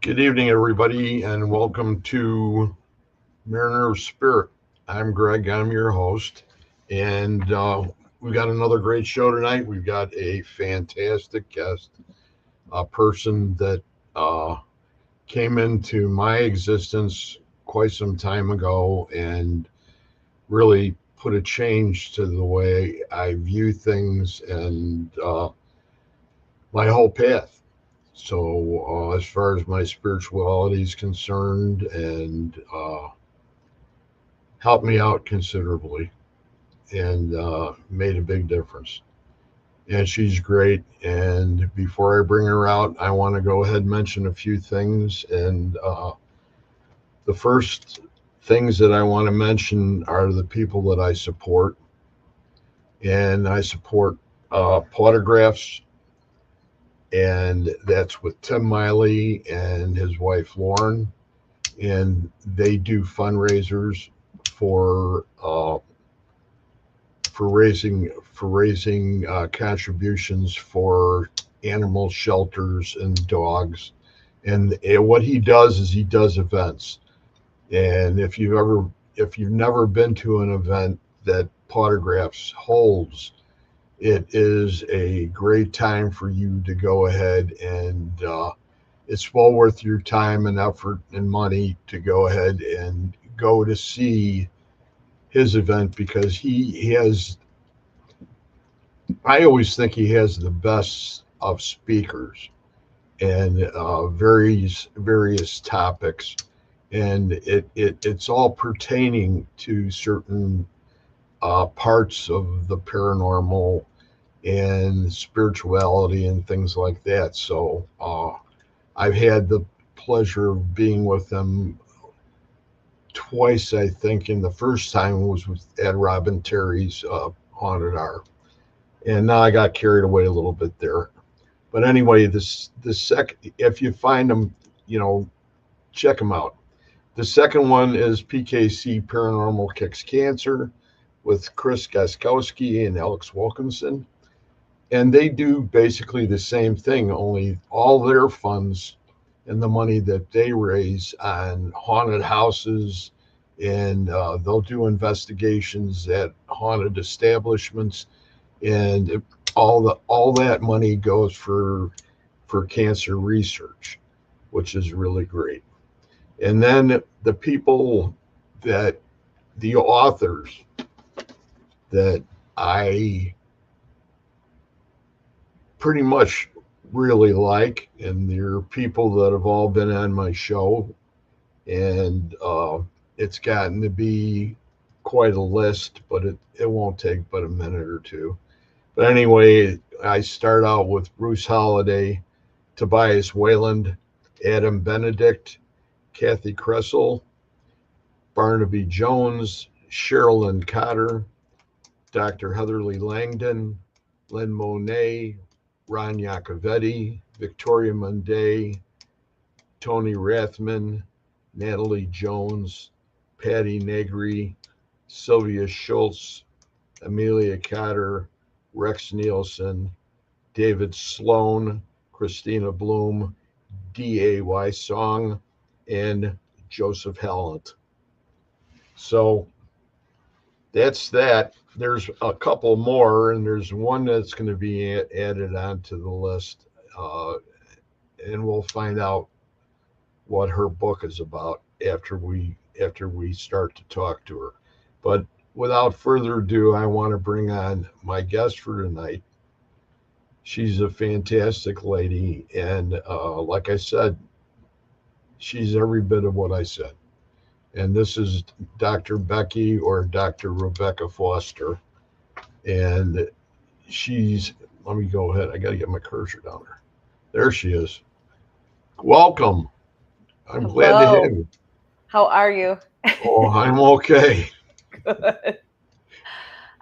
Good evening, everybody, and welcome to Mriner of Spirit. I'm Greg, I'm your host, and we've got another great show tonight. We've got a fantastic guest, a person that came into my existence quite some time ago and really put a change to the way I view things and my whole path. So as far as my spirituality is concerned, and helped me out considerably and made a big difference. And she's great. And before I bring her out, I want to go ahead and mention a few things. And the first things that I want to mention are the people that I support. And I support Autographs, and that's with Tim Miley and his wife Lauren, and they do fundraisers for raising contributions for animal shelters and dogs. And what he does is he does events. And if you've never been to an event that Autographs holds, it is a great time for you to go ahead and it's well worth your time and effort and money to go ahead and go to see his event, because he has, I always think he has the best of speakers and various topics, and it's all pertaining to certain parts of the paranormal and spirituality and things like that. So I've had the pleasure of being with them twice, I think, and the first time was at Robin Terry's Haunted Hour. And now I got carried away a little bit there. But anyway, the second, if you find them, check them out. The second one is PKC Paranormal Kicks Cancer with Chris Gaskowski and Alex Wilkinson. And they do basically the same thing, only all their funds and the money that they raise on haunted houses, and they'll do investigations at haunted establishments, and all that money goes for cancer research, which is really great. And then the authors that I pretty much really like, and they're people that have all been on my show, and it's gotten to be quite a list, but it won't take but a minute or two. But anyway, I start out with Bruce Holliday, Tobias Wayland, Adam Benedict, Kathy Kressel, Barnaby Jones, Sherilyn Cotter, Dr. Heatherly Langdon, Lynn Monet, Ron Iacovetti, Victoria Munday, Tony Rathman, Natalie Jones, Patty Negri, Sylvia Schultz, Amelia Cotter, Rex Nielsen, David Sloan, Christina Bloom, DAY Song, and Joseph Hallant. So that's that. There's a couple more, and there's one that's going to be added onto the list, and we'll find out what her book is about after we start to talk to her. But without further ado, I want to bring on my guest for tonight. She's a fantastic lady, and like I said, she's every bit of what I said. And this is Dr. Becky, or Dr. Rebecca Foster. And she's, let me go ahead. I got to get my cursor down there. There she is. Welcome. I'm glad to have you. How are you? Oh, I'm okay. Good.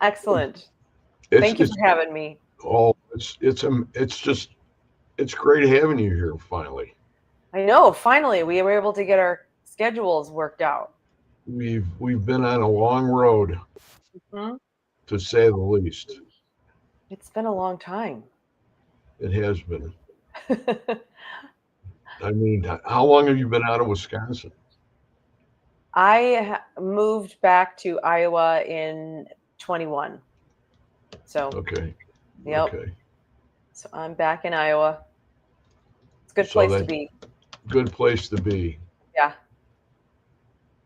Excellent. Thank you for having me. Oh, it's great having you here finally. I know. Finally, we were able to get our schedules worked out. We've been on a long road, to say the least. It's been a long time. It has been. I mean, how long have you been out of Wisconsin? I moved back to Iowa in 21. So okay. Yep. Okay. So I'm back in Iowa. It's a good place to be. Good place to be. Yeah.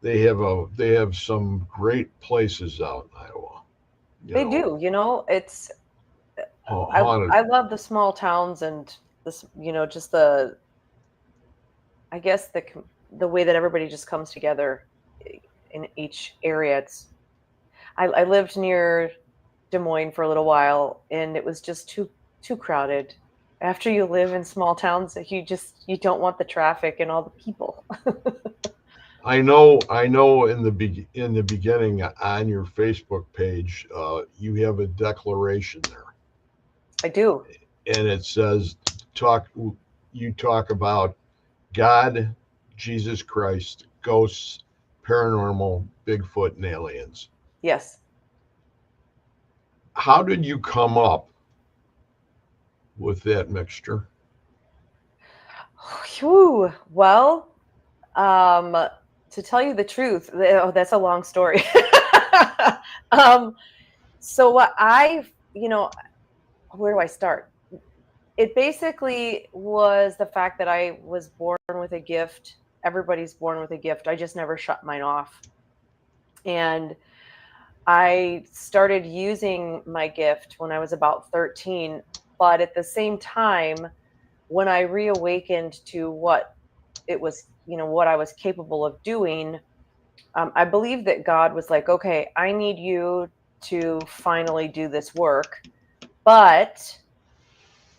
They have some great places out in Iowa. They do. It's haunted. I love the small towns and this, just I guess the way that everybody just comes together in each area. I lived near Des Moines for a little while, and it was just too crowded. After you live in small towns, you don't want the traffic and all the people. I know in the beginning on your Facebook page, you have a declaration there. I do. And it says you talk about God, Jesus Christ, ghosts, paranormal, Bigfoot, and aliens. Yes. How did you come up with that mixture? Whew. Well, to tell you the truth, that's a long story. So what where do I start? It basically was the fact that I was born with a gift. Everybody's born with a gift. I just never shut mine off. And I started using my gift when I was about 13. But at the same time, when I reawakened to what it was, what I was capable of doing, I believe that God was like, okay, I need you to finally do this work. But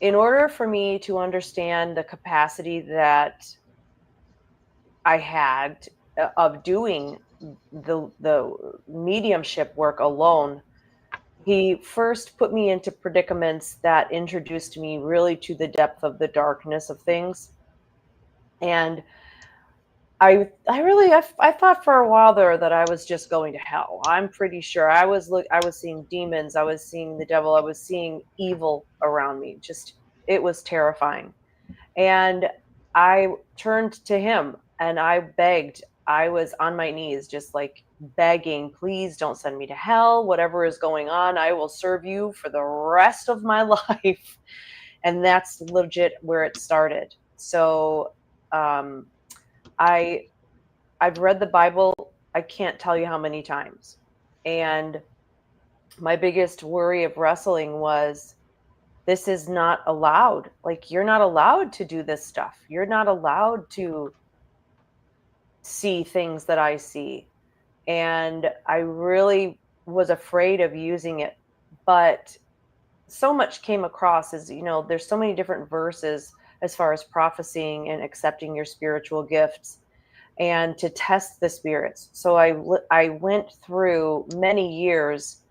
in order for me to understand the capacity that I had of doing the mediumship work alone, he first put me into predicaments that introduced me really to the depth of the darkness of things. And I thought for a while there that I was just going to hell. I'm pretty sure I was seeing demons, I was seeing the devil, I was seeing evil around me. It was terrifying. And I turned to him and I begged. I was on my knees, just like begging, please don't send me to hell. Whatever is going on, I will serve you for the rest of my life. And that's legit where it started. So, I've read the Bible, I can't tell you how many times. And my biggest worry of wrestling was, this is not allowed. Like, you're not allowed to do this stuff. You're not allowed to see things that I see. And I really was afraid of using it. But so much came across as, there's so many different verses as far as prophesying and accepting your spiritual gifts and to test the spirits. So I went through many years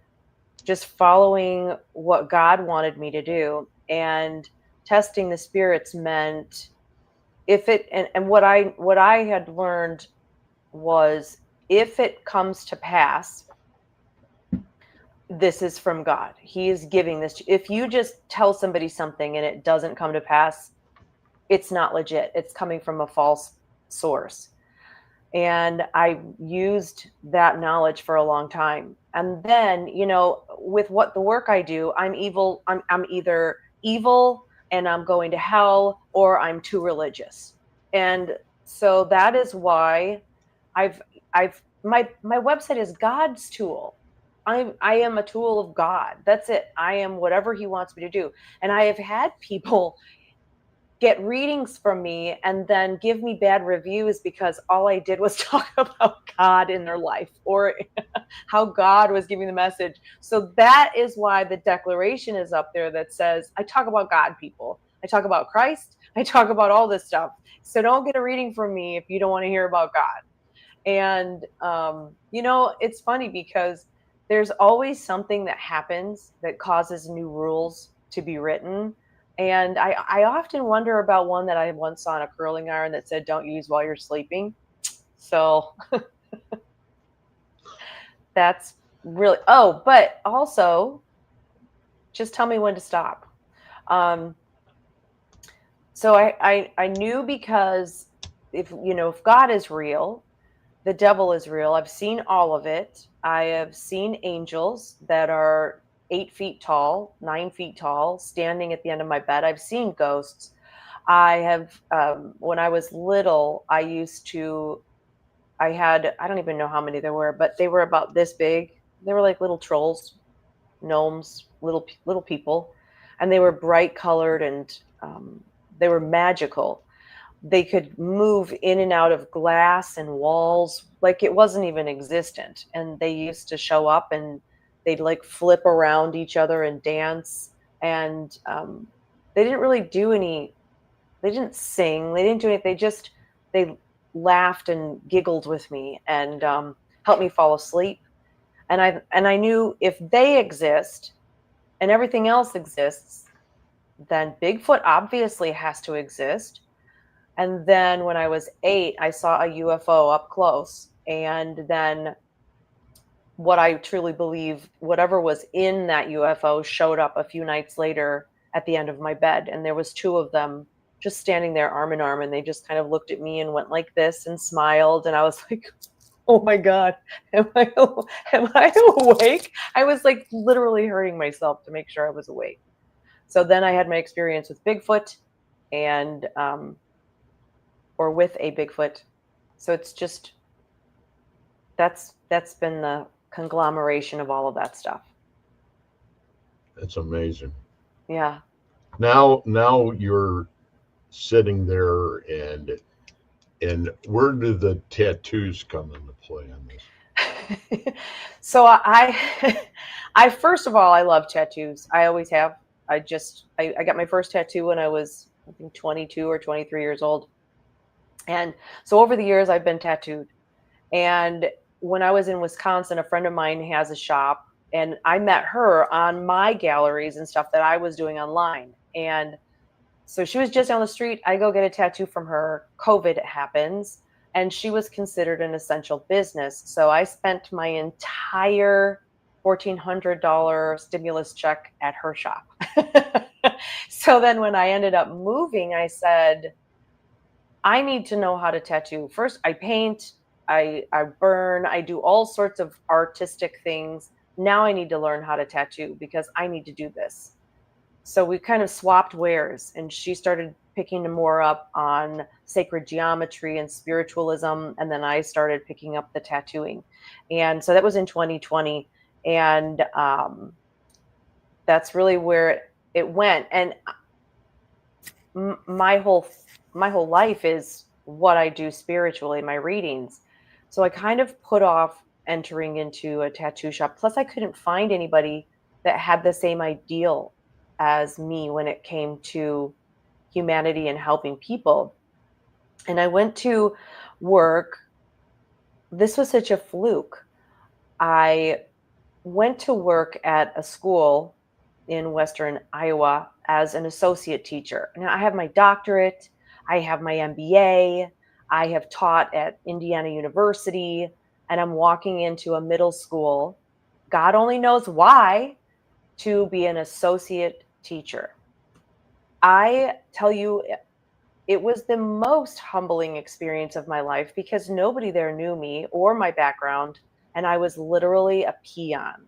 just following what God wanted me to do, and testing the spirits meant and what I had learned was, if it comes to pass, this is from God. He is giving this. If you just tell somebody something and it doesn't come to pass, it's not legit. It's coming from a false source. And I used that knowledge for a long time. And then, with what the work I do, I'm evil. I'm either evil and I'm going to hell, or I'm too religious. And so that is why I've my website is God's tool. I am a tool of God. That's it. I am whatever he wants me to do. And I have had people get readings from me and then give me bad reviews because all I did was talk about God in their life, or how God was giving the message. So that is why the declaration is up there that says, I talk about God, people. I talk about Christ. I talk about all this stuff. So don't get a reading from me if you don't want to hear about God. And, it's funny because there's always something that happens that causes new rules to be written. And I often wonder about one that I once saw on a curling iron that said, don't use while you're sleeping. So that's really, but also just tell me when to stop. So I knew, because if God is real, the devil is real. I've seen all of it. I have seen angels that are 8 feet tall, 9 feet tall, standing at the end of my bed. I've seen ghosts. I have, when I was little, I had, I don't even know how many there were, but they were about this big. They were like little trolls, gnomes, little people, and they were bright colored, and they were magical. They could move in and out of glass and walls like it wasn't even existent. And they used to show up and they'd like flip around each other and dance. And they didn't really do any, they didn't sing, they didn't do anything. They laughed and giggled with me and helped me fall asleep. And I knew if they exist and everything else exists, then Bigfoot obviously has to exist. And then when I was 8, I saw a UFO up close. And then what I truly believe, whatever was in that UFO showed up a few nights later at the end of my bed. And there was 2 of them just standing there arm in arm. And they just kind of looked at me and went like this and smiled. And I was like, oh my God, am I awake? I was like literally hurting myself to make sure I was awake. So then I had my experience with Bigfoot, and or with a Bigfoot. So it's just, that's been the conglomeration of all of that stuff. It's amazing. Yeah. Now you're sitting there, and where do the tattoos come into play on this? So I first of all, I love tattoos. I always have. I got my first tattoo when I was, I think, 22 or 23 years old. And so over the years, I've been tattooed. And when I was in Wisconsin, a friend of mine has a shop, and I met her on my galleries and stuff that I was doing online. And so she was just down the street. I go get a tattoo from her. COVID happens, and she was considered an essential business. So I spent my entire $1,400 stimulus check at her shop. So then when I ended up moving, I said, I need to know how to tattoo. First, I paint, I burn, I do all sorts of artistic things. Now I need to learn how to tattoo because I need to do this. So we kind of swapped wares, and she started picking more up on sacred geometry and spiritualism. And then I started picking up the tattooing. And so that was in 2020. And that's really where it went. And my whole life is what I do spiritually, my readings. So I kind of put off entering into a tattoo shop. Plus, I couldn't find anybody that had the same ideal as me when it came to humanity and helping people. And I went to work. This was such a fluke. I went to work at a school in Western Iowa as an associate teacher. Now I have my doctorate, I have my MBA, I have taught at Indiana University, and I'm walking into a middle school, God only knows why, to be an associate teacher. I tell you, it was the most humbling experience of my life because nobody there knew me or my background, and I was literally a peon.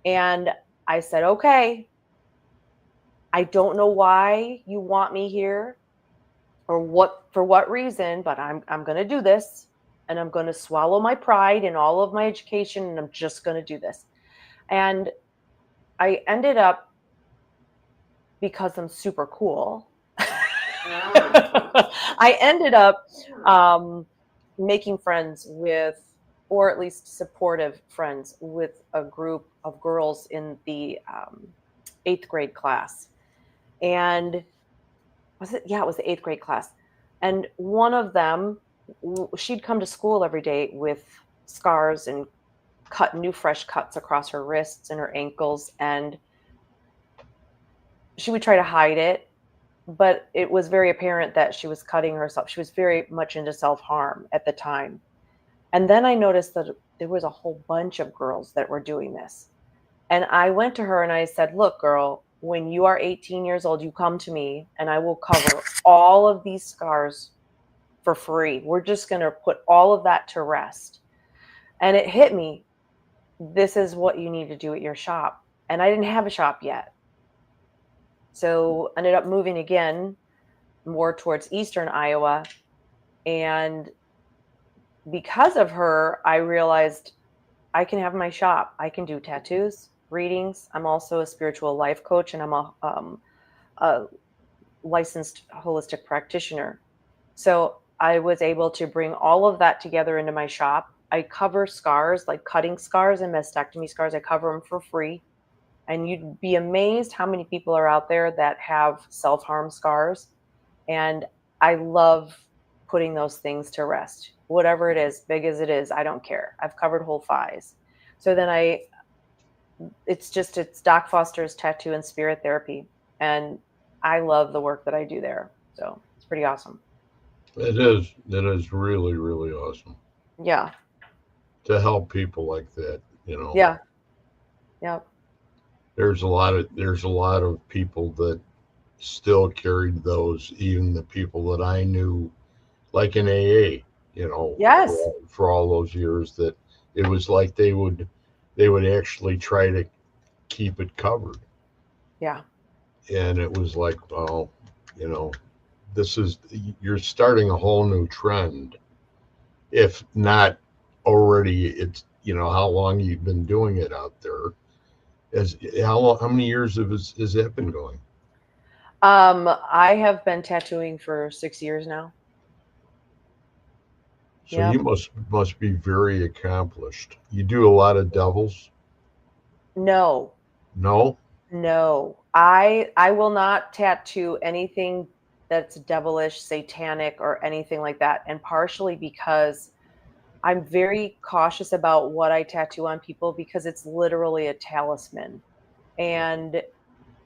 And I said, okay, I don't know why you want me here or what for what reason, but I'm going to do this, and I'm going to swallow my pride in all of my education, and I'm just going to do this. And I ended up, because I'm super cool, I ended up making friends with, or at least supportive friends with, a group of girls in the 8th grade class. And was it? Yeah, it was the 8th grade class. And one of them, she'd come to school every day with scars and new fresh cuts across her wrists and her ankles. And she would try to hide it, but it was very apparent that she was cutting herself. She was very much into self-harm at the time. And then I noticed that there was a whole bunch of girls that were doing this. And I went to her and I said, look, girl, when you are 18 years old, you come to me and I will cover all of these scars for free. We're just going to put all of that to rest. And it hit me. This is what you need to do at your shop. And I didn't have a shop yet. So I ended up moving again more towards eastern Iowa. And because of her, I realized I can have my shop. I can do tattoos, readings. I'm also a spiritual life coach, and I'm a licensed holistic practitioner. So I was able to bring all of that together into my shop. I cover scars, like cutting scars and mastectomy scars. I cover them for free. And you'd be amazed how many people are out there that have self-harm scars. And I love putting those things to rest. Whatever it is, big as it is, I don't care. I've covered whole thighs. So then it's Doc Foster's Tattoo and Spirit Therapy. And I love the work that I do there. So it's pretty awesome. It is really, really awesome. Yeah. To help people like that, you know. Yeah. Yeah. There's a lot of people that still carried those, even the people that I knew, like in AA, you know, Yes. for all those years, that it was like they would actually try to keep it covered. Yeah. And it was like, well, you know, you're starting a whole new trend, if not already. It's, you know, how long you've been doing it out there. How many years has that been going? I have been tattooing for 6 years now. So you must be very accomplished. You do a lot of devils? No. No? No. I will not tattoo anything that's devilish, satanic, or anything like that. And partially because I'm very cautious about what I tattoo on people, because it's literally a talisman. And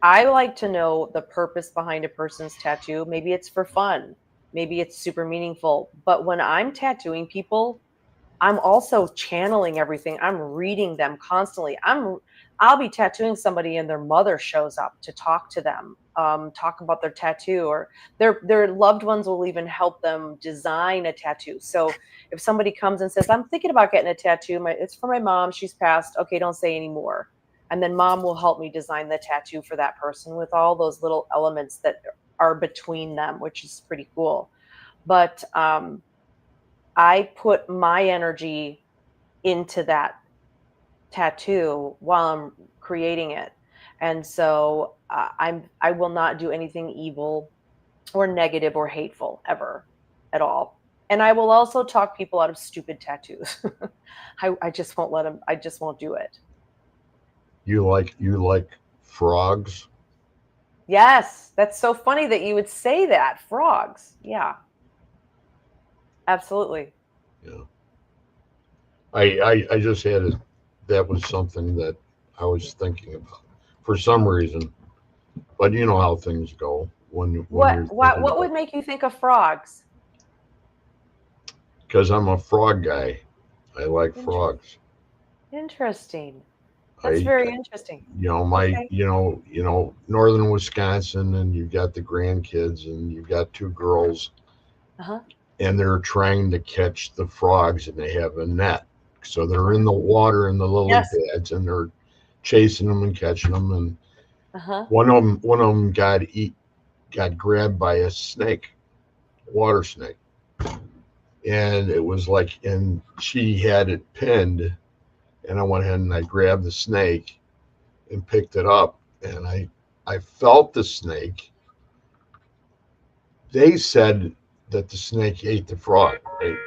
I like to know the purpose behind a person's tattoo. Maybe it's for fun. Maybe it's super meaningful. But when I'm tattooing people, I'm also channeling everything. I'm reading them constantly. I'll be tattooing somebody and their mother shows up to talk to them, talk about their tattoo, or their loved ones will even help them design a tattoo. So if somebody comes and says, I'm thinking about getting a tattoo, it's for my mom, she's passed. Okay, don't say any more. And then mom will help me design the tattoo for that person with all those little elements that are between them, which is pretty cool. But I put my energy into that tattoo while I'm creating it. And so I will not do anything evil or negative or hateful ever at all. And I will also talk people out of stupid tattoos. I just won't let them. I just won't do it. You like frogs? Yes, that's so funny that you would say that. Frogs. Yeah. Absolutely. Yeah. I just had it. That was something that I was thinking about for some reason. But you know how things go when you're What would make you think of frogs? Because I'm a frog guy. I like frogs. Interesting. That's I, very interesting. my, Okay. northern Wisconsin, and you've got the grandkids, and you've got two girls, Uh-huh. and they're trying to catch the frogs, and they have a net. So they're in Uh-huh. the water in the lily Yes. pads, and they're chasing them and catching them. And Uh-huh. one of them got grabbed by a snake, water snake, and it was like, and she had it pinned, and I went ahead and I grabbed the snake and picked it up, and I felt the snake. They said that the snake ate the frog, right?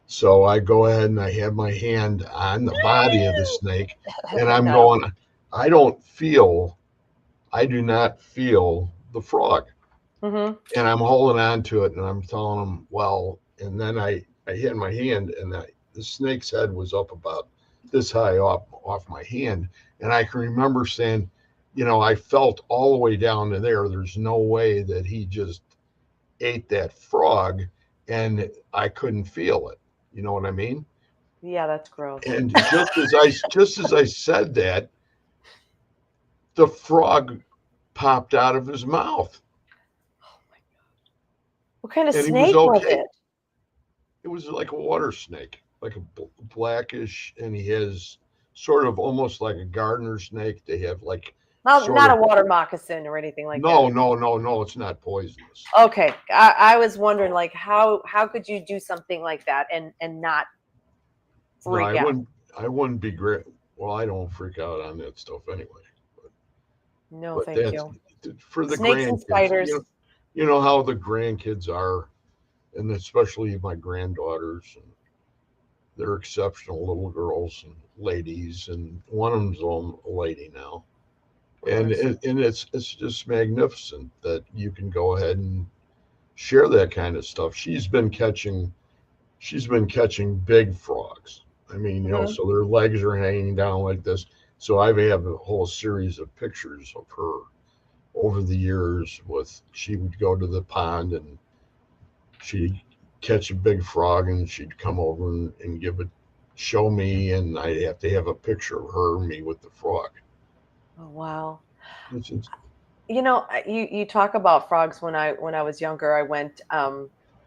So I go ahead and I have my hand on the body of the snake, and I'm No. going, I don't feel, I do not feel the frog. Mm-hmm. And I'm holding on to it, and I'm telling them, well, and then I hit my hand, and the snake's head was up about this high off my hand. And I can remember saying, I felt all the way down to there. There's no way that he just ate that frog, and I couldn't feel it. You know what I mean? Yeah, that's gross. And just as I said that, the frog popped out of his mouth, What kind of and he was snake was okay. it? It was like a water snake, like a blackish, and he has sort of almost like a gardener snake. They have like Not sort not a of, water moccasin or anything like no, that. no, no, no, it's not poisonous. Okay. I was wondering like how could you do something like that and not No, freak out? I wouldn't be great. Well, I don't freak out on that stuff anyway. But, No, but thank that's you. for the Snakes and grandkids. spiders. You know how the grandkids are, and especially my granddaughters, and they're exceptional little girls and ladies, and one of them's a lady now. Of and course. it's just magnificent that you can go ahead and share that kind of stuff. She's been catching big frogs. I mean, Hmm. so their legs are hanging down like this. So I have a whole series of pictures of her over the years. With She would go to the pond, and she'd catch a big frog, and she'd come over and show me, and I'd have to have a picture of her and me with the frog. Oh wow. It's You talk about frogs. When I was younger, I went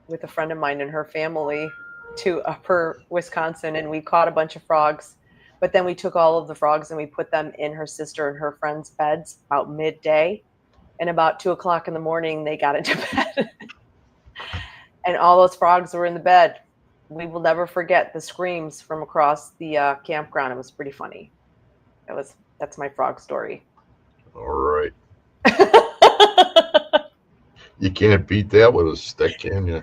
with a friend of mine and her family to Upper Wisconsin, and we caught a bunch of frogs. But then we took all of the frogs and we put them in her sister and her friends' beds about midday, and about 2 o'clock in the morning they got into bed, and all those frogs were in the bed. We will never forget the screams from across the campground. It was pretty funny. That's my frog story. all right. You can't beat that with a stick, can you?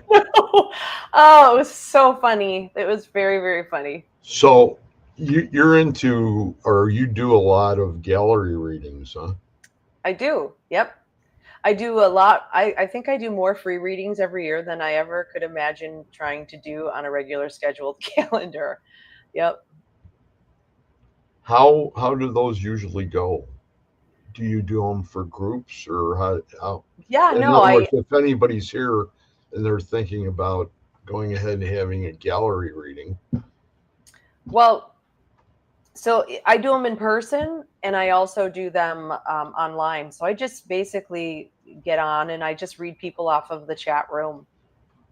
Oh, it was so funny. It was very, very funny. So you're into, or you do a lot of gallery readings, huh? I do. Yep. I do a lot. I think I do more free readings every year than I ever could imagine trying to do on a regular scheduled calendar. Yep. How do those usually go? Do you do them for groups, or how? Yeah, In no, other I words, if anybody's here and they're thinking about going ahead and having a gallery reading, well, so I do them in person and I also do them online. So I just basically get on and I just read people off of the chat room,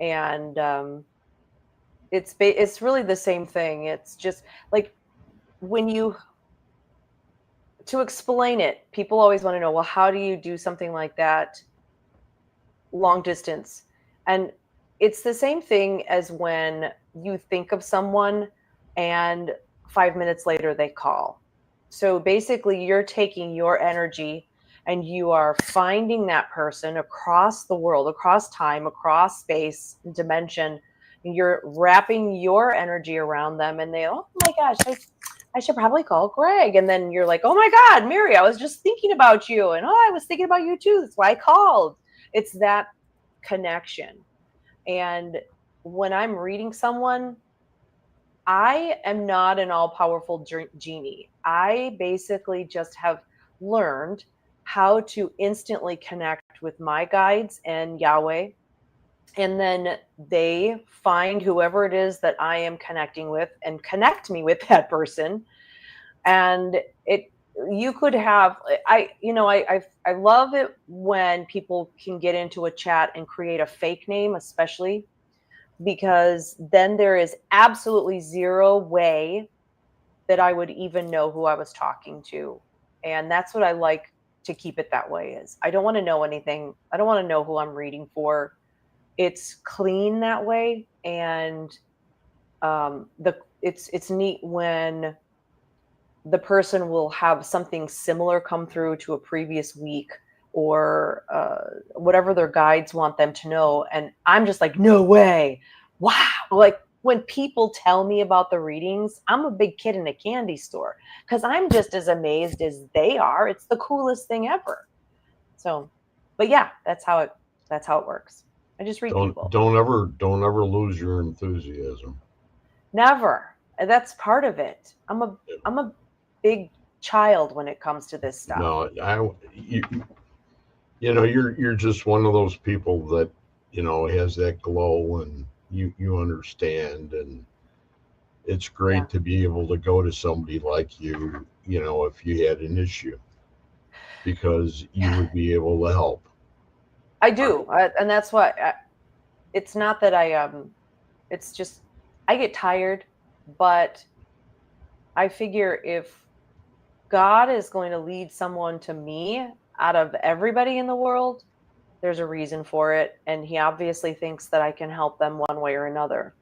and it's really the same thing. It's just like when you to explain it, people always want to know, well, how do you do something like that long distance? And it's the same thing as when you think of someone and 5 minutes later they call. So basically, you're taking your energy and you are finding that person across the world, across time, across space, dimension. And you're wrapping your energy around them, and they, oh my gosh, I should probably call Greg. And then you're like, oh my God, Mary, I was just thinking about you. And oh, I was thinking about you too. That's why I called. It's that connection. And when I'm reading someone, I am not an all powerful genie. I basically just have learned how to instantly connect with my guides and Yahweh. And then they find whoever it is that I am connecting with and connect me with that person. And you could have, I love it when people can get into a chat and create a fake name, especially because then there is absolutely zero way that I would even know who I was talking to. And that's what I like to keep it that way. Is I don't want to know anything. I don't want to know who I'm reading for. It's clean that way. And it's neat when the person will have something similar come through to a previous week, or whatever their guides want them to know, and I'm just like, no way, wow. Like when people tell me about the readings, I'm a big kid in a candy store because I'm just as amazed as they are. It's the coolest thing ever. So, but yeah, that's how it works. I just read Don't people. don't ever lose your enthusiasm. Never. That's part of it. I'm a big child when it comes to this stuff. No, you're just one of those people that has that glow, and you understand, and it's Yeah. great to be able to go to somebody like you, if you had an issue, because you would be able to help. I do. And that's why it's not that it's just I get tired, but I figure if God is going to lead someone to me out of everybody in the world, there's a reason for it. And he obviously thinks that I can help them one way or another.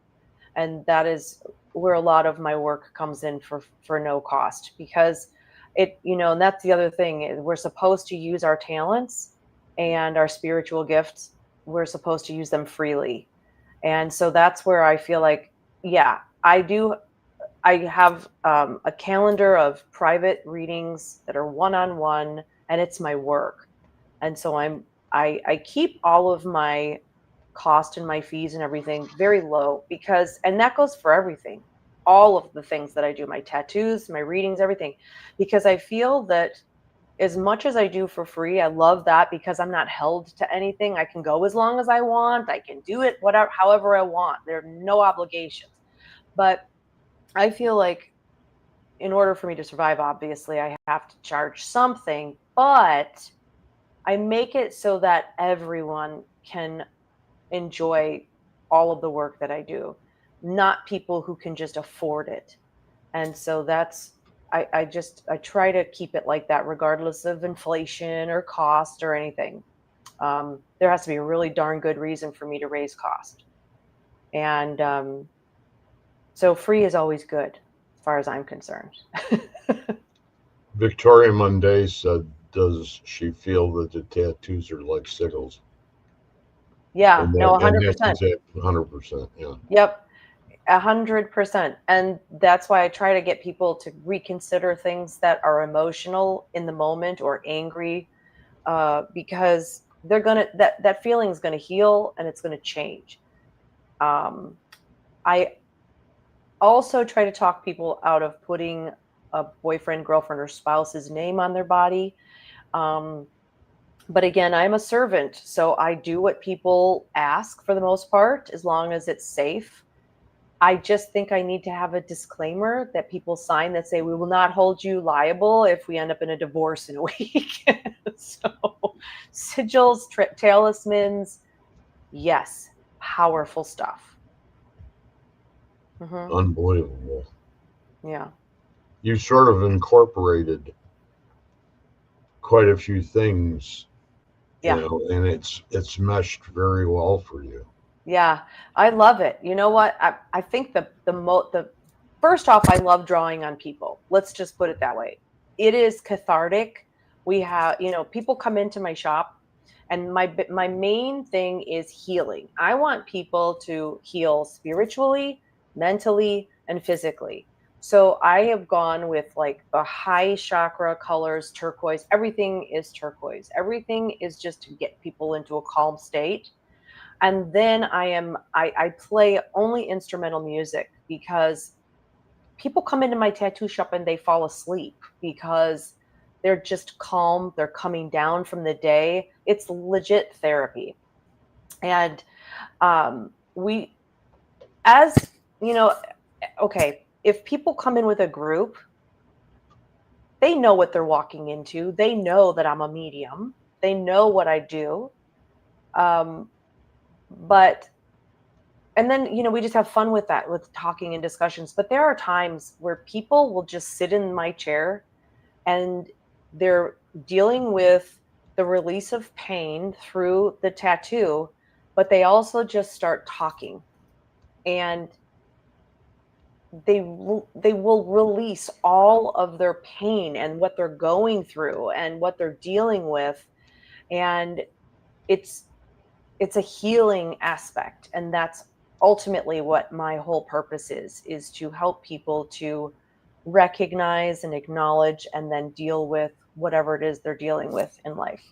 And that is where a lot of my work comes in for no cost, because and that's the other thing. We're supposed to use our talents and our spiritual gifts. We're supposed to use them freely. And so that's where I feel like, yeah, I have a calendar of private readings that are one-on-one, and it's my work. And so I keep all of my cost and my fees and everything very low, because, and that goes for everything, all of the things that I do, my tattoos, my readings, everything, because I feel that as much as I do for free, I love that because I'm not held to anything. I can go as long as I want. I can do it whatever, however I want. There are no obligations. But I feel like in order for me to survive, obviously, I have to charge something, but I make it so that everyone can enjoy all of the work that I do, not people who can just afford it. And so I try to keep it like that, regardless of inflation or cost or anything. There has to be a really darn good reason for me to raise cost. And so free is always good, as far as I'm concerned. Victoria Monday said, does she feel that the tattoos are like sigils? Yeah, And no, that's 100%. exactly 100%. Yeah. Yep, 100%. And that's why I try to get people to reconsider things that are emotional in the moment or angry, because that feeling's gonna heal and it's gonna change. I also try to talk people out of putting a boyfriend, girlfriend, or spouse's name on their body. Um, but again, I'm a servant, so I do what people ask for the most part, as long as it's safe. I just think I need to have a disclaimer that people sign that say we will not hold you liable if we end up in a divorce in a week. So, sigils, talismans, yes, powerful stuff. Unbelievable. Yeah. You sort of incorporated quite a few things, Yeah. and it's meshed very well for you. Yeah, I love it. You know what? I think the first off, I love drawing on people. Let's just put it that way. It is cathartic. We have, people come into my shop, and my main thing is healing. I want people to heal spiritually, mentally, and physically. So I have gone with like the high chakra colors, turquoise. Everything is turquoise. Everything is just to get people into a calm state. And then I play only instrumental music, because people come into my tattoo shop and they fall asleep because they're just calm, they're coming down from the day. It's legit therapy. And we as you know okay, if people come in with a group, they know what they're walking into. They know that I'm a medium. They know what I do. But and then, we just have fun with that, with talking and discussions. But there are times where people will just sit in my chair and they're dealing with the release of pain through the tattoo, but they also just start talking, and they will release all of their pain and what they're going through and what they're dealing with, and it's a healing aspect, and that's ultimately what my whole purpose is to help people to recognize and acknowledge and then deal with whatever it is they're dealing with in life.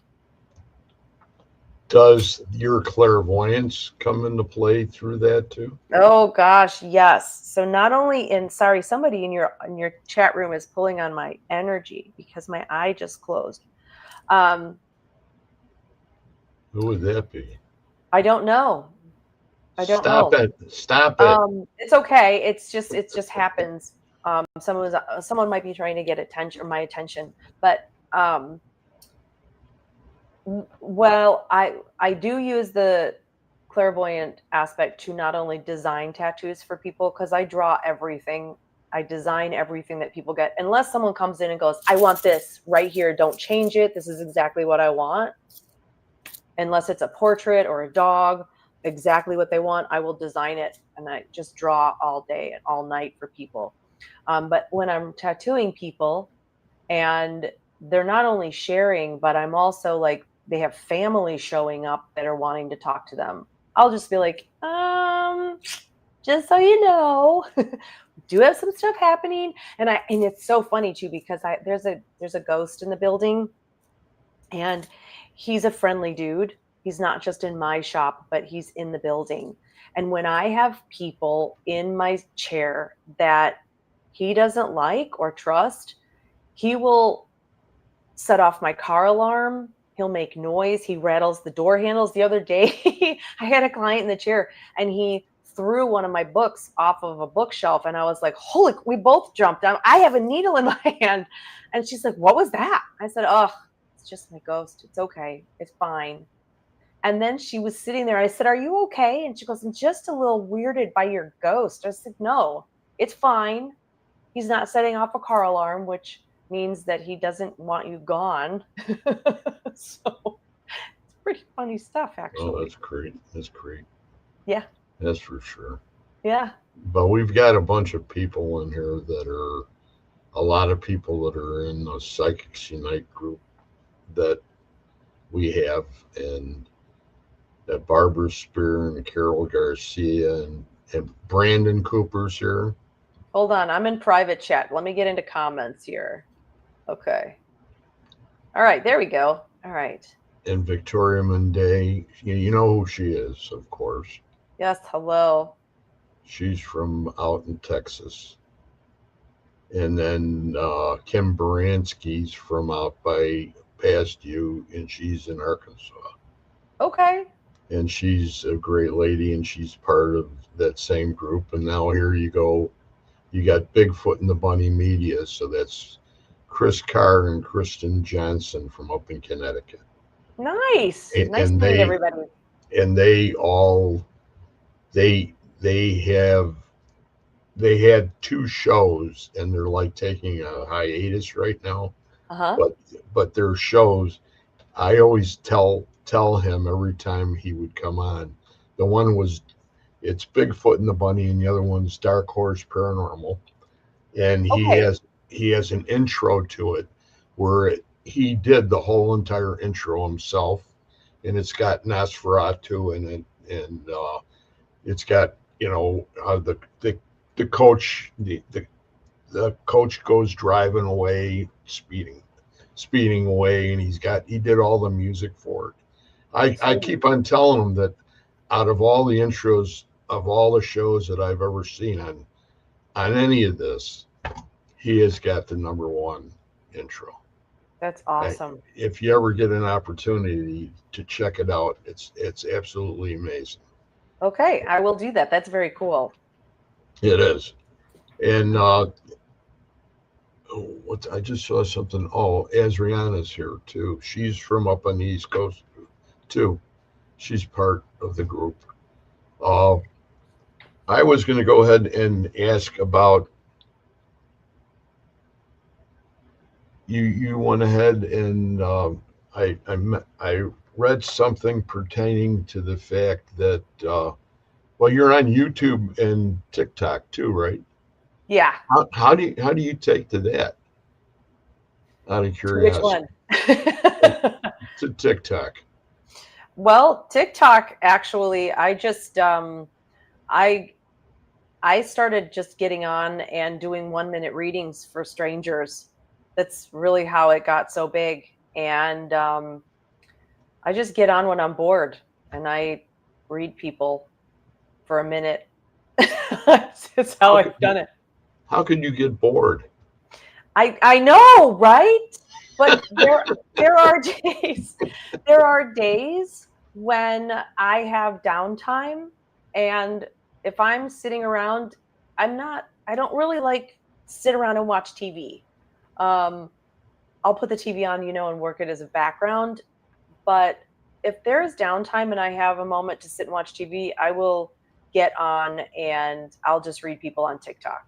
Does your clairvoyance come into play through that too? Oh gosh, yes. So not only sorry, somebody in your chat room is pulling on my energy because my eye just closed. Who would that be? I don't know. I don't Stop know. it. Stop it. It's okay. It just happens. Someone might be trying to get my attention, but well, I do use the clairvoyant aspect to not only design tattoos for people, because I draw everything. I design everything that people get, unless someone comes in and goes, I want this right here, don't change it, this is exactly what I want. Unless it's a portrait or a dog, exactly what they want, I will design it, and I just draw all day and all night for people. But when I'm tattooing people and they're not only sharing, but I'm also like, they have family showing up that are wanting to talk to them, I'll just be like, just so you know, do have some stuff happening. And it's so funny too, because there's a ghost in the building, and he's a friendly dude. He's not just in my shop, but he's in the building. And when I have people in my chair that he doesn't like or trust, he will set off my car alarm. He'll make noise. He rattles the door handles. The other day, I had a client in the chair, and he threw one of my books off of a bookshelf. And I was like, holy, we both jumped. I have a needle in my hand. And she's like, what was that? I said, oh, it's just my ghost. It's okay. It's fine. And then she was sitting there. I said, are you okay? And she goes, I'm just a little weirded by your ghost. I said, no, it's fine. He's not setting off a car alarm, which means that he doesn't want you gone. So it's pretty funny stuff, actually. Oh, that's great. That's great. Yeah. That's for sure. Yeah. But we've got a bunch of people in here that are a lot of people that are in the Psychics Unite group that we have, and that Barbara Spear and Carol Garcia and Brandon Cooper's here. Hold on. I'm in private chat. Let me get into comments here. Okay. All right. There we go. All right. And Victoria Monday. You know who she is, of course. Yes. Hello. She's from out in Texas. And then Kim Baranski's from out by past you, and she's in Arkansas. Okay. And she's a great lady, and she's part of that same group. And now here you go. You got Bigfoot and the Bunny Media. So that's Chris Carr and Kristen Johnson from up in Connecticut. Nice. And, Nice and meeting they everybody. and they all they had two shows, and they're like taking a hiatus right now. Uh-huh. But their shows, I always tell him every time he would come on. The one was it's Bigfoot and the Bunny, and the other one's Dark Horse Paranormal. And Okay. he has an intro to it where he did the whole entire intro himself, and it's got Nosferatu in it, and it's got the coach the coach goes driving away, speeding away, and he did all the music for it. I keep on telling him that out of all the intros of all the shows that I've ever seen on any of this, he has got the number one intro. That's awesome. If you ever get an opportunity to check it out, it's absolutely amazing. Okay, I will do that. That's very cool. It is. And Oh, what I just saw something. Oh, Adriana's here too. She's from up on the East Coast too. She's part of the group. Uh, I was going to go ahead and ask about you. You went ahead and I read something pertaining to the fact that well, you're on YouTube and TikTok too, right? Yeah. How do you take to that? Out of To which curiosity, one? to TikTok. Well, TikTok actually, I I started just getting on and doing 1 minute readings for strangers. That's really how it got so big. And I just get on when I'm bored and I read people for a minute. That's how How I've could done it. how could you get bored? I know, right? But there are days there are days when I have downtime, and if I'm sitting around, I don't really like sit around and watch TV. Um, I'll put the TV on, and work it as a background. But if there is downtime and I have a moment to sit and watch TV, I will get on and I'll just read people on TikTok.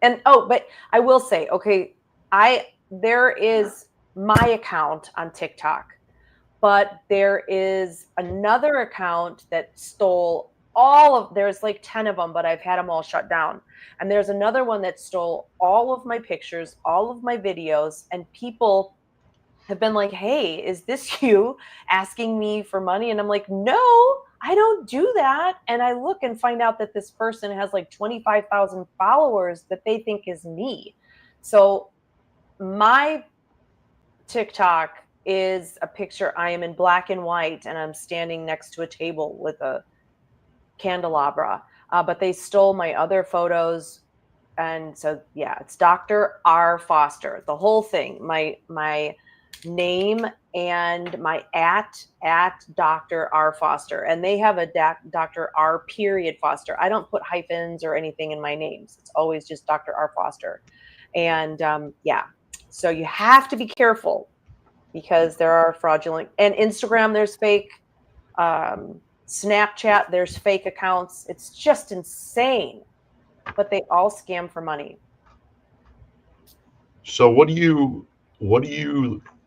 And but I will say, okay, I there is my account on TikTok, but there is another account that stole there's like 10 of them, but I've had them all shut down. And there's another one that stole all of my pictures, all of my videos, and people have been like, "Hey, is this you asking me for money?" And I'm like, "No, I don't do that." And I look and find out that this person has like 25,000 followers that they think is me. So my TikTok is a picture. I am in black and white and I'm standing next to a table with a candelabra. But they stole my other photos. And so, yeah, it's Dr. R. Foster, the whole thing. My name and my at Dr. R. Foster. And they have a Dr. R. period Foster. I don't put hyphens or anything in my names. It's always just Dr. R. Foster. And yeah, so you have to be careful because there are fraudulent, and Instagram, there's fake. Snapchat, there's fake accounts. It's just insane, but they all scam for money. So what do you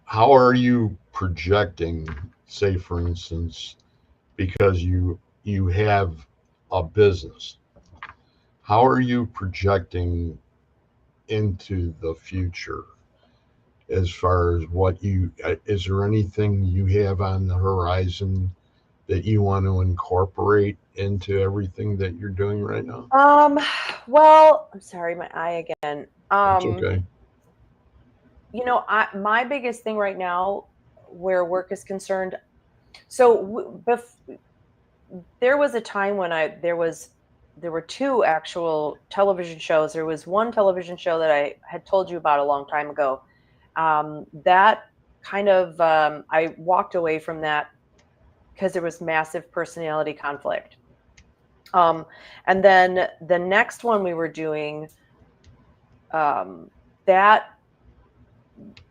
how are you projecting, say for instance, because you have a business. How are you projecting into the future as far as what is there anything you have on the horizon that you want to incorporate into everything that you're doing right now? Um, well, I'm sorry, my eye again. That's okay. My biggest thing right now, where work is concerned. So there was a time when there were two actual television shows. There was one television show that I had told you about a long time ago. That kind of I walked away from that because there was massive personality conflict. And then the next one we were doing, that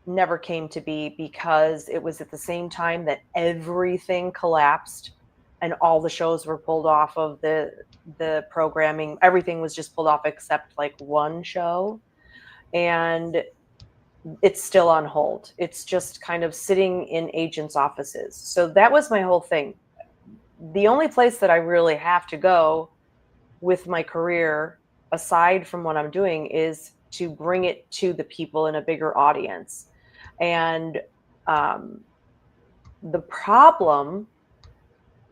never came to be because it was at the same time that everything collapsed and all the shows were pulled off of the programming. Everything was just pulled off except like one show, and it's still on hold. It's just kind of sitting in agents' offices. So that was my whole thing. The only place that I really have to go with my career, aside from what I'm doing, is to bring it to the people in a bigger audience. And um, the problem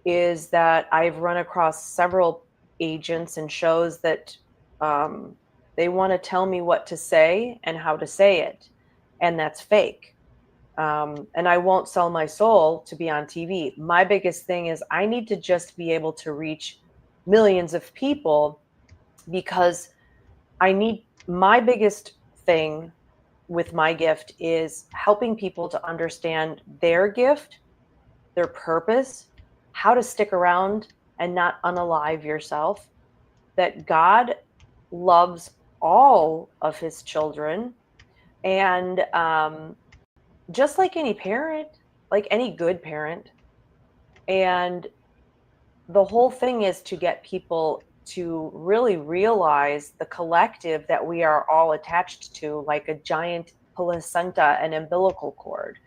is that I've run across several agents and shows that um, they want to tell me what to say and how to say it, and that's fake. And I won't sell my soul to be on TV. My biggest thing is I need to just be able to reach millions of people, because my biggest thing with my gift is helping people to understand their gift, their purpose, how to stick around and not unalive yourself, that God loves all of his children. And just like any parent, like any good parent. And the whole thing is to get people to really realize the collective that we are all attached to, like a giant placenta and umbilical cord.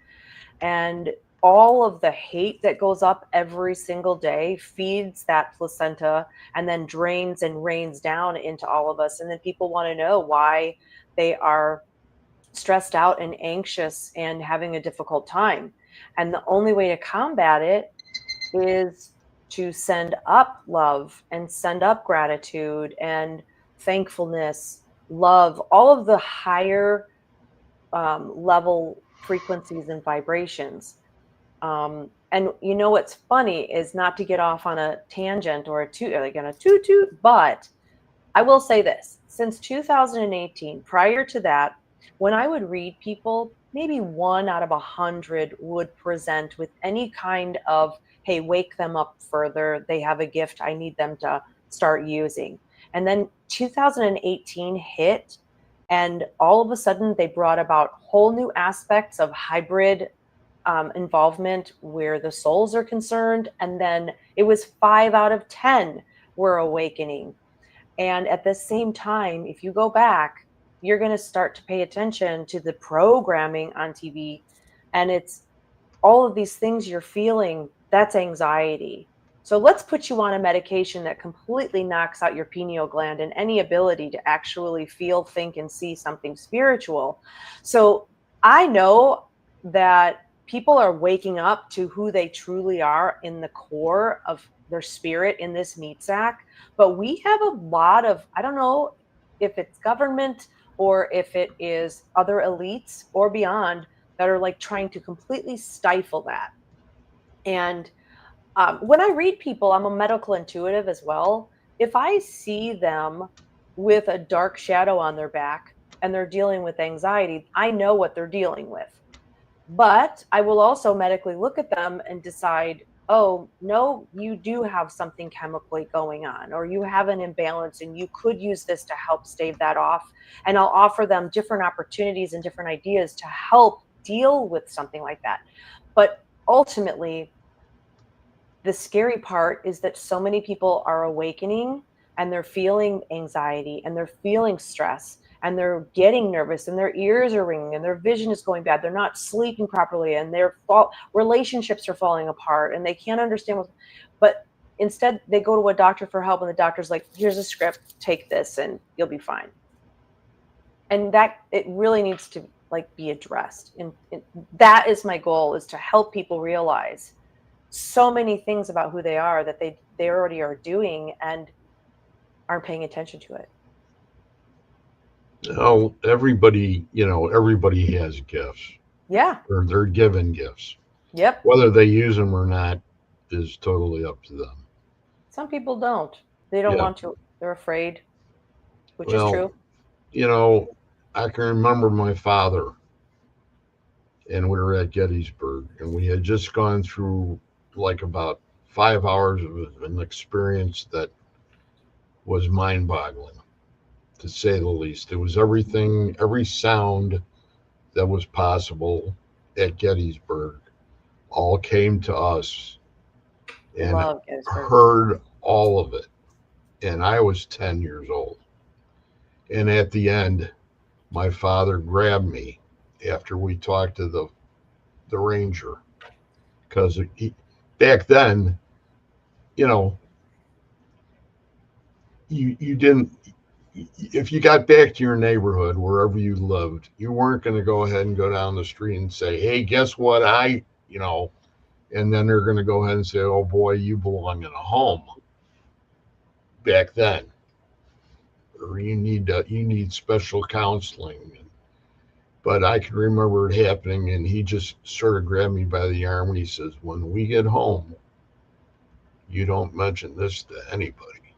And all of the hate that goes up every single day feeds that placenta and then drains and rains down into all of us. And then people want to know why they are stressed out and anxious and having a difficult time. And the only way to combat it is to send up love and send up gratitude and thankfulness, love, all of the higher level frequencies and vibrations. And you know what's funny is not to get off on a tangent or like on a toot toot, but I will say this: since 2018, prior to that, when I would read people, maybe 1 out of 100 would present with any kind of, hey, wake them up further. They have a gift I need them to start using. And then 2018 hit, and all of a sudden they brought about whole new aspects of hybrid involvement where the souls are concerned. And then it was 5 out of 10 were awakening. And at the same time, if you go back, you're going to start to pay attention to the programming on TV. And it's all of these things you're feeling, that's anxiety. So let's put you on a medication that completely knocks out your pineal gland and any ability to actually feel, think, and see something spiritual. So I know that people are waking up to who they truly are in the core of their spirit in this meat sack. But we have a lot of, I don't know if it's government or if it is other elites or beyond, that are like trying to completely stifle that. And when I read people, I'm a medical intuitive as well. If I see them with a dark shadow on their back and they're dealing with anxiety, I know what they're dealing with. But I will also medically look at them and decide, oh, no, you do have something chemically going on, or you have an imbalance and you could use this to help stave that off. And I'll offer them different opportunities and different ideas to help deal with something like that. But ultimately, the scary part is that so many people are awakening and they're feeling anxiety and they're feeling stress and they're getting nervous and their ears are ringing and their vision is going bad. They're not sleeping properly and their relationships are falling apart and they can't understand what, but instead they go to a doctor for help and the doctor's like, here's a script, take this and you'll be fine. And that it really needs to like be addressed. And that is my goal, is to help people realize so many things about who they are that they already are doing and aren't paying attention to it. Oh, everybody has gifts. Yeah. Or they're given gifts. Yep. Whether they use them or not is totally up to them. Some people don't. They don't want to. They're afraid, which is true. I can remember my father, and we were at Gettysburg, and we had just gone through like about 5 hours of an experience that was mind-boggling, to say the least. It was everything, every sound that was possible at Gettysburg all came to us, and heard all of it. And I was 10 years old. And at the end, my father grabbed me after we talked to the ranger, because back then, you didn't, if you got back to your neighborhood, wherever you lived, you weren't going to go ahead and go down the street and say, hey, guess what, and then they're going to go ahead and say, oh boy, you belong in a home. Back then, or you need special counseling. But I can remember it happening, and he just sort of grabbed me by the arm and he says, when we get home, you don't mention this to anybody.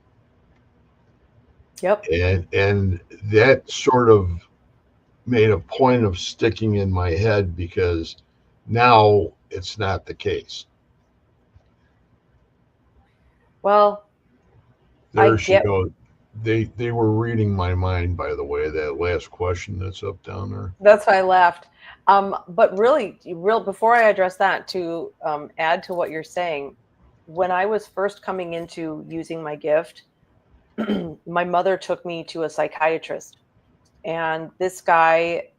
Yep. And that sort of made a point of sticking in my head, because now it's not the case. Well, there she goes. They were reading my mind, by the way, that last question that's up down there. That's why I laughed. But really, before I address that, to add to what you're saying, when I was first coming into using my gift, my mother took me to a psychiatrist, and this guy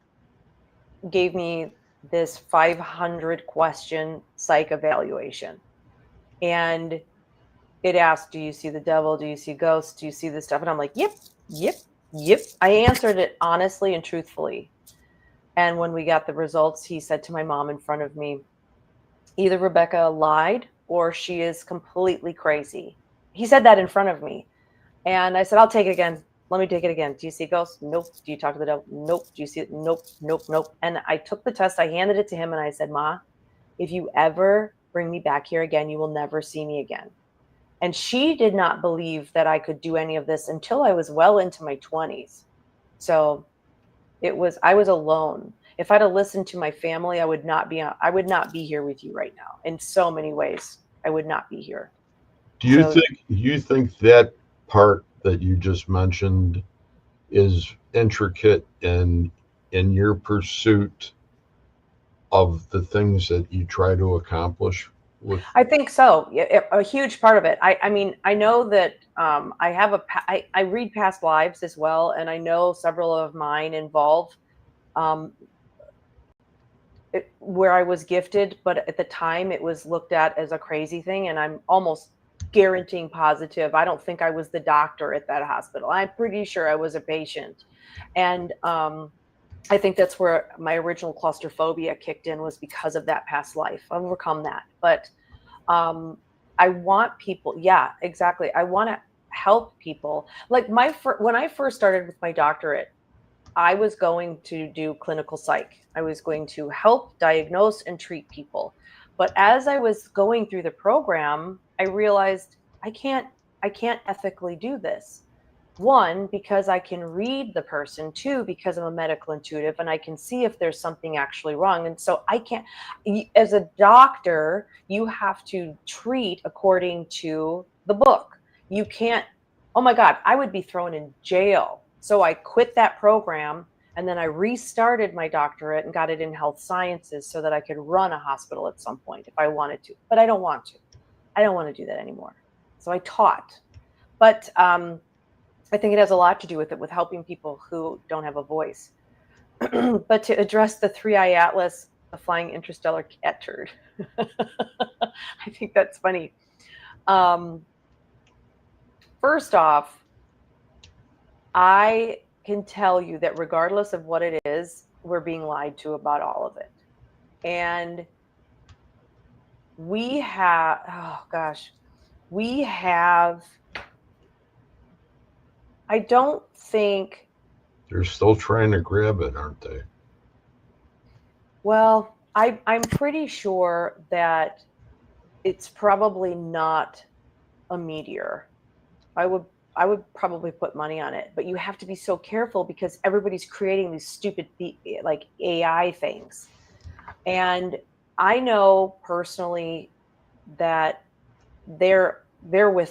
gave me this 500 question psych evaluation. And it asked, do you see the devil? Do you see ghosts? Do you see this stuff? And I'm like, yep, yep, yep. I answered it honestly and truthfully. And when we got the results, he said to my mom in front of me, either Rebecca lied or she is completely crazy. He said that in front of me. And I said, I'll take it again. Let me take it again. Do you see ghosts? Nope. Do you talk to the devil? Nope. Do you see it? Nope, nope, nope. And I took the test. I handed it to him and I said, Ma, if you ever bring me back here again, you will never see me again. And she did not believe that I could do any of this until I was well into my 20s. So I was alone. If I'd have listened to my family, I would not be here with you right now. In so many ways, I would not be here. Do you think that part that you just mentioned is intricate in your pursuit of the things that you try to accomplish with? I think so. A huge part of it. I mean, I know that I read past lives as well, and I know several of mine involve where I was gifted, but at the time it was looked at as a crazy thing, and I'm almost guaranteeing positive. I don't think I was the doctor at that hospital. I'm pretty sure I was a patient, and I think that's where my original claustrophobia kicked in, was because of that past life. I've overcome that. But I want people, yeah, exactly. I want to help people. Like when I first started with my doctorate, I was going to do clinical psych. I was going to help diagnose and treat people. But as I was going through the program, I realized I can't ethically do this. One, because I can read the person. Two, because I'm a medical intuitive and I can see if there's something actually wrong. And so I can't, as a doctor, you have to treat according to the book. You can't, oh my God, I would be thrown in jail. So I quit that program and then I restarted my doctorate and got it in health sciences so that I could run a hospital at some point if I wanted to. But I don't want to. I don't want to do that anymore. So I taught. But I think it has a lot to do with it, with helping people who don't have a voice. But to address the 3-eye atlas, the flying interstellar cat turd, I think that's funny. First off, I can tell you that regardless of what it is, we're being lied to about all of it. And we have, I don't think. They're still trying to grab it, aren't they? Well, I'm pretty sure that it's probably not a meteor. I would probably put money on it, but you have to be so careful because everybody's creating these stupid like AI things. And I know personally that they're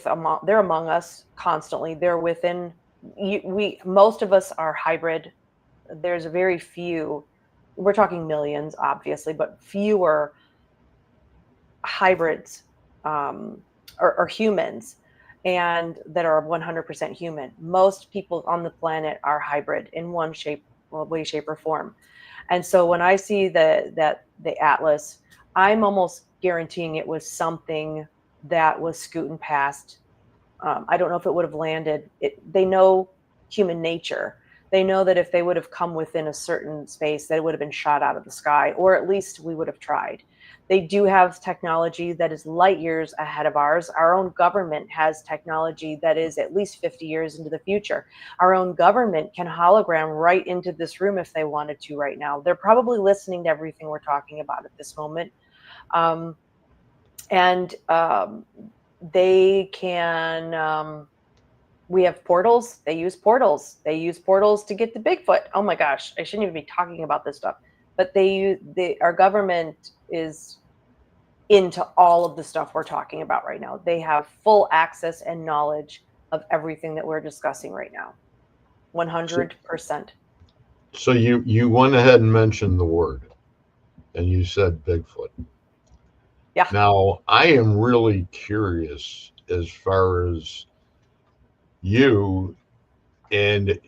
among us constantly. They're within most of us are hybrid. There's very few, we're talking millions obviously, but fewer hybrids or humans, and that are 100% human. Most people on the planet are hybrid in one way, shape, or form. And so when I see the atlas, I'm almost guaranteeing it was something that was scooting past. I don't know if it would have landed. They know human nature. They know that if they would have come within a certain space, that it would have been shot out of the sky, or at least we would have tried. They do have technology that is light years ahead of ours. Our own government has technology that is at least 50 years into the future. Our own government can hologram right into this room if they wanted to right now. They're probably listening to everything we're talking about at this moment. They can, we have portals. They use portals. They use portals to get to Bigfoot. Oh my gosh, I shouldn't even be talking about this stuff. But our government is into all of the stuff we're talking about right now. They have full access and knowledge of everything that we're discussing right now. 100%. So you went ahead and mentioned the word, and you said Bigfoot. Yeah. Now, I am really curious as far as you and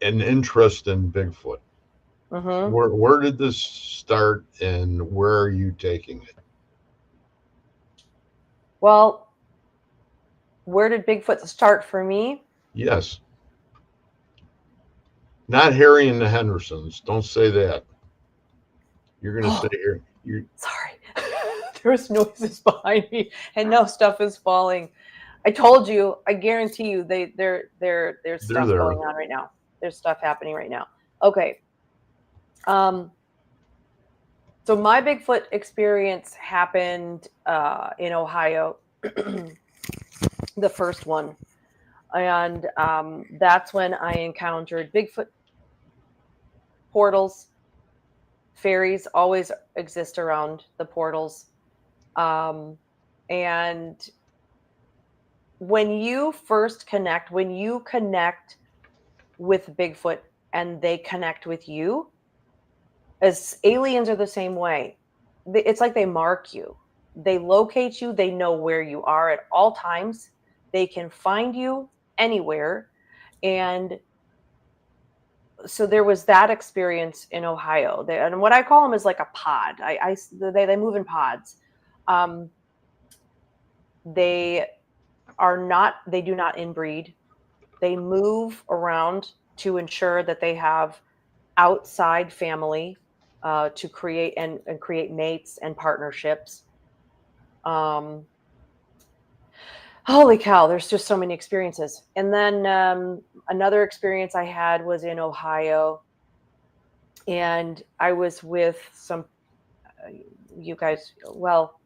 an interest in Bigfoot. Mm-hmm. Where did this start, and where are you taking it? Well, where did Bigfoot start for me? Yes. Not Harry and the Hendersons. Don't say that. You're going to say here. Sorry. There was noises behind me and no, stuff is falling. I told you, I guarantee you there's stuff there. going on right now. There's stuff happening right now. Okay. So my Bigfoot experience happened in Ohio, the first one. And that's when I encountered Bigfoot portals. Fairies always exist around the portals. And when you first connect, when you connect with Bigfoot and they connect with you, as aliens are the same way. It's like they mark you. They locate you. They know where you are at all times. They can find you anywhere. And so there was that experience in Ohio. And what I call them is like a pod. They move in pods. They do not inbreed. They move around to ensure that they have outside family to create and create mates and partnerships. Holy cow, there's just so many experiences. And then another experience I had was in Ohio, and I was with some you guys. Well,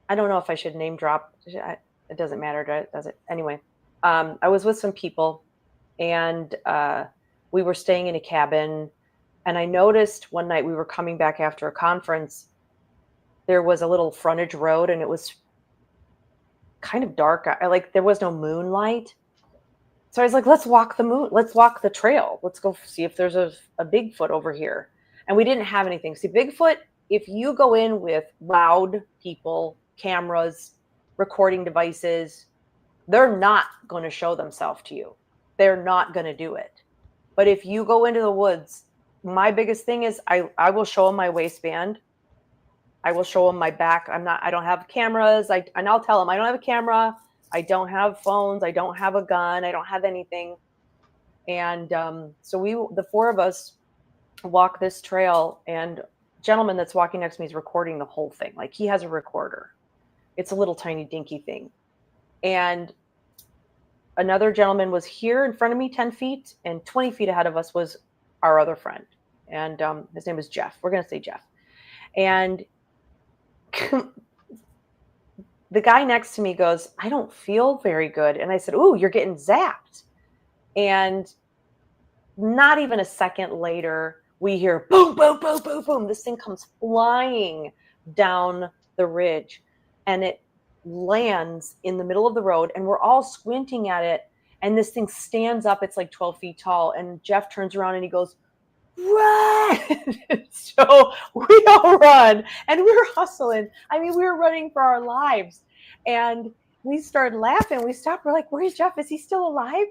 I don't know if I should name drop. It doesn't matter, does it? Anyway, I was with some people, and we were staying in a cabin. And I noticed one night we were coming back after a conference, there was a little frontage road and it was kind of dark. There was no moonlight. So I was like, let's walk the trail. Let's go see if there's a Bigfoot over here. And we didn't have anything. See, Bigfoot, if you go in with loud people, cameras, recording devices, they're not going to show themselves to you. They're not going to do it. But if you go into the woods, my biggest thing is I will show them my waistband. I will show them my back. I don't have cameras. And I'll tell them I don't have a camera. I don't have phones. I don't have a gun. I don't have anything. And so the four of us walk this trail, and gentleman that's walking next to me is recording the whole thing. Like, he has a recorder. It's a little tiny dinky thing. And another gentleman was here in front of me 10 feet, and 20 feet ahead of us was our other friend. And his name is Jeff. We're going to say Jeff. And the guy next to me goes, I don't feel very good. And I said, ooh, you're getting zapped. And not even a second later, we hear boom, boom, boom, boom, boom. This thing comes flying down the ridge, and it lands in the middle of the road, and we're all squinting at it. And this thing stands up. It's like 12 feet tall. And Jeff turns around and he goes, run. So we all run, and we were hustling. I mean, we were running for our lives, and we started laughing. We stopped. We're like, where's Jeff? Is he still alive?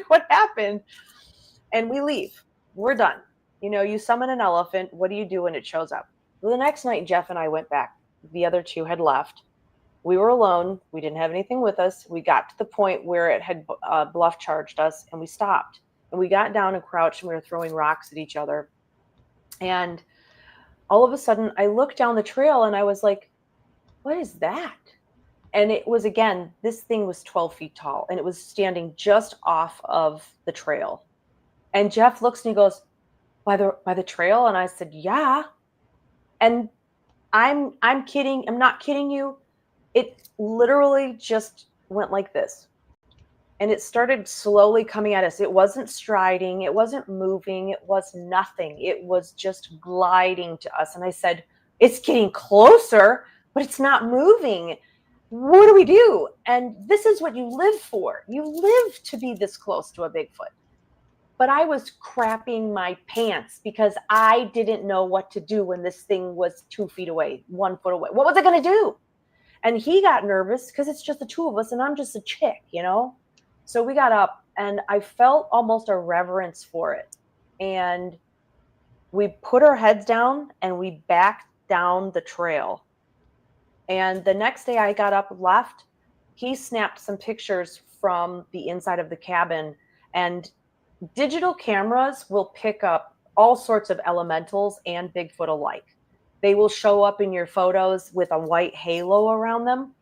What happened? And we leave. We're done. You summon an elephant. What do you do when it shows up? Well, the next night, Jeff and I went back. The other two had left. We were alone. We didn't have anything with us. We got to the point where it had bluff charged us, and we stopped. And we got down and crouched, and we were throwing rocks at each other. And all of a sudden, I looked down the trail, and I was like, what is that? And it was, again, this thing was 12 feet tall, and it was standing just off of the trail. And Jeff looks and he goes, by the trail? And I said, yeah. And I'm kidding. I'm not kidding you. It literally just went like this. And it started slowly coming at us. It wasn't striding. It wasn't moving. It was nothing. It was just gliding to us. And I said, it's getting closer, but it's not moving. what do we do? And this is what you live for. You live to be this close to a Bigfoot. But I was crapping my pants because I didn't know what to do when this thing was 2 feet away, 1 foot away. What was I going to do? And he got nervous because it's just the two of us and I'm just a chick, you know? So we got up and I felt almost a reverence for it. And we put our heads down and we backed down the trail. And the next day I got up, left, he snapped some pictures from the inside of the cabin. And digital cameras will pick up all sorts of elementals and Bigfoot alike. They will show up in your photos with a white halo around them.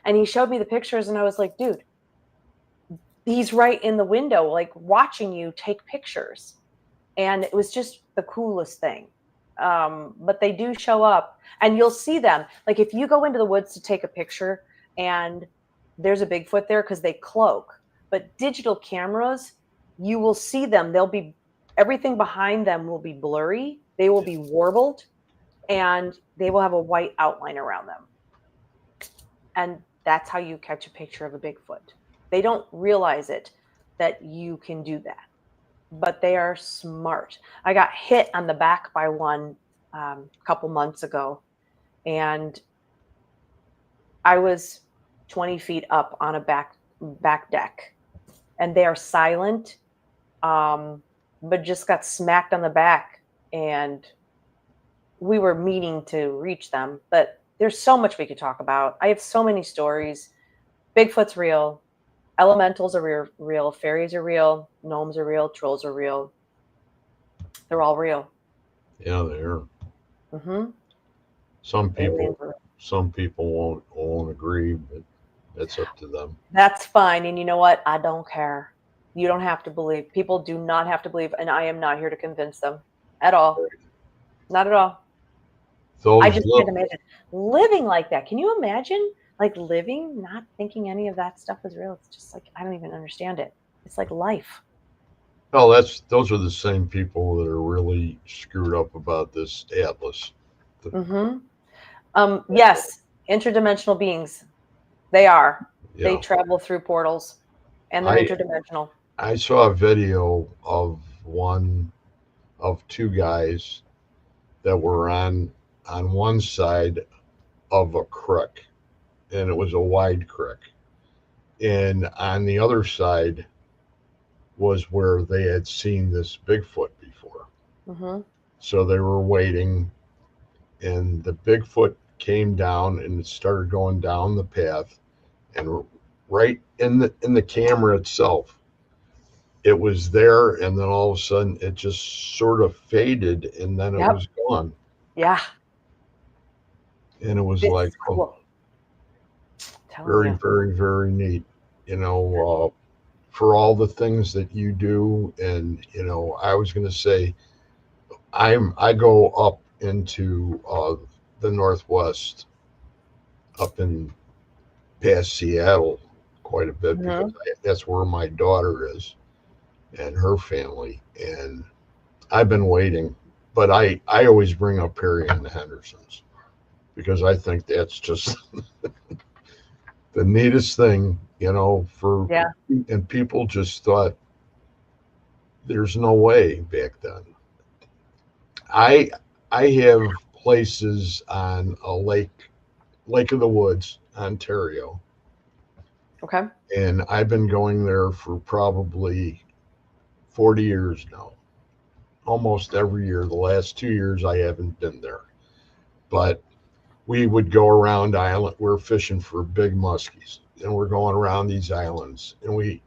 And he showed me the pictures and I was like, dude, he's right in the window, like watching you take pictures. And it was just the coolest thing. But they do show up and you'll see them. Like if you go into the woods to take a picture and there's a Bigfoot there because they cloak, but digital cameras, you will see them. They'll be, everything behind them will be blurry. They will be warbled and they will have a white outline around them. And that's how you catch a picture of a Bigfoot. They don't realize it, that you can do that, but they are smart. I got hit on the back by one a couple months ago, and I was 20 feet up on a back deck, and they are silent, but just got smacked on the back, and we were meaning to reach them, but there's so much we could talk about. I have so many stories. Bigfoot's real. Elementals are real. Fairies are real. Gnomes are real. Trolls are real. They're all real. Yeah, they are. Mm-hmm. Some people won't agree, but that's up to them. That's fine. And you know what? I don't care. You don't have to believe. People do not have to believe, and I am not here to convince them at all. Right. Not at all. I just can't imagine living like that. Can you imagine, like, living, not thinking any of that stuff is real? It's just like, I don't even understand it. It's like life. Well, those are the same people that are really screwed up about this atlas. Yes, interdimensional beings. They are. Yeah. They travel through portals, and they're interdimensional. I saw a video of two guys that were on one side of a creek, and it was a wide creek, and on the other side was where they had seen this Bigfoot before. Mm-hmm. So they were waiting, and the Bigfoot came down and started going down the path, and right in the camera itself, it was there, and then all of a sudden it just sort of faded, and then it was gone. Yeah. And it was like, cool. Very, very, very neat. You know, for all the things that you do, and you know, I was going to say, I go up into the Northwest, up in past Seattle, quite a bit, because that's where my daughter is and her family, and I've been waiting, but I always bring up Perry and the Hendersons because I think that's just the neatest thing, you know, and people just thought there's no way back then. I have places on a Lake of the Woods, Ontario. Okay. And I've been going there for probably 40 years now. Almost every year. The last 2 years I haven't been there. But we would go around island. We're fishing for big muskies, and we're going around these islands, and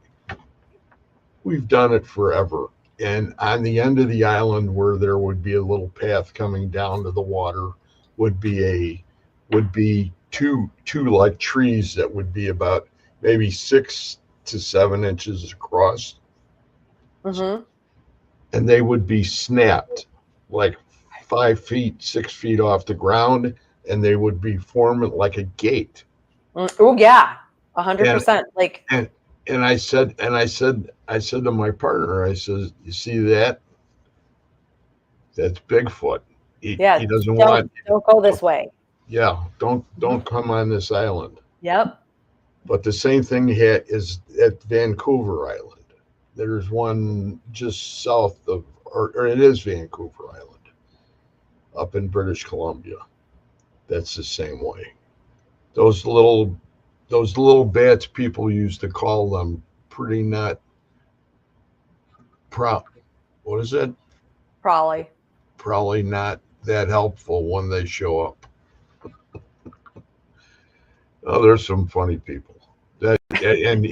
we've done it forever. And on the end of the island, where there would be a little path coming down to the water, would be two like trees that would be about maybe 6 to 7 inches across, and they would be snapped like 5 feet, 6 feet off the ground. And they would be forming like a gate. Oh yeah, 100%. Like, and I said to my partner, I said, "You see that? That's Bigfoot. He doesn't want. Don't go this way." Yeah, don't come on this island. Yep. But the same thing is at Vancouver Island. There's one just south of, or it is Vancouver Island, up in British Columbia. That's the same way. Those little those little bats people used to call them pretty not proud. What is it? Probably. Probably not that helpful when they show up. Oh, there's some funny people. That and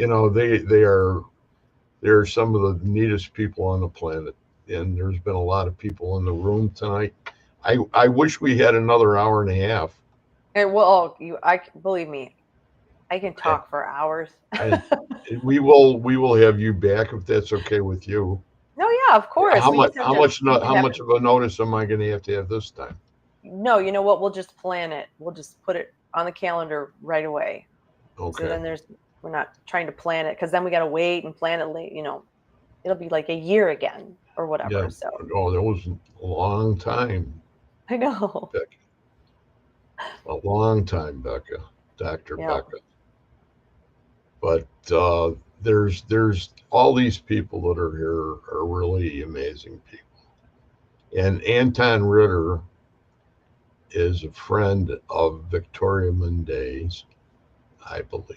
they're some of the neatest people on the planet. And there's been a lot of people in the room tonight. I wish we had another hour and a half. And well, I believe me, I can I, talk for hours. I, we will have you back if that's okay with you. No, yeah, of course. We just have to make it How much happen. of a notice am I going to have this time? No, you know what? We'll just plan it. We'll just put it on the calendar right away. Okay. So then we're not trying to plan it because then we got to wait and plan it late. It'll be like a year again or whatever. Yeah. So Oh, that was a long time, I know. Becca. A long time, Becca. Dr. Yeah. Becca. But there's all these people that are here are really amazing people. And Anton Ritter is a friend of Victoria Monday's, I believe.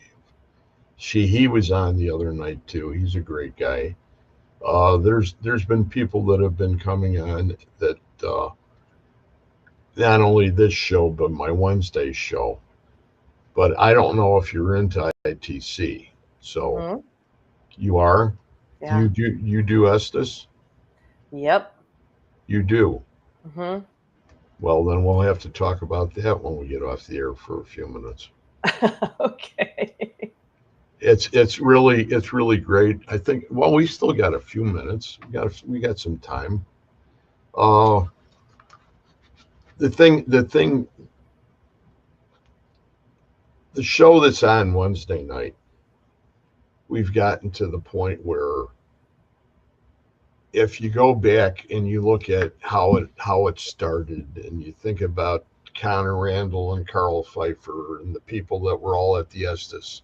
He was on the other night too. He's a great guy. There's been people that have been coming on that not only this show but my Wednesday show. But I don't know if you're into ITC. So you are? Yeah. You do Estes? Yep. You do. Mm-hmm. Well, then we'll have to talk about that when we get off the air for a few minutes. Okay. It's really great. I think. Well, we still got a few minutes. We got some time. Uh, the show that's on Wednesday night. We've gotten to the point where if you go back and you look at how it started, and you think about Connor Randall and Carl Pfeiffer and the people that were all at the Estes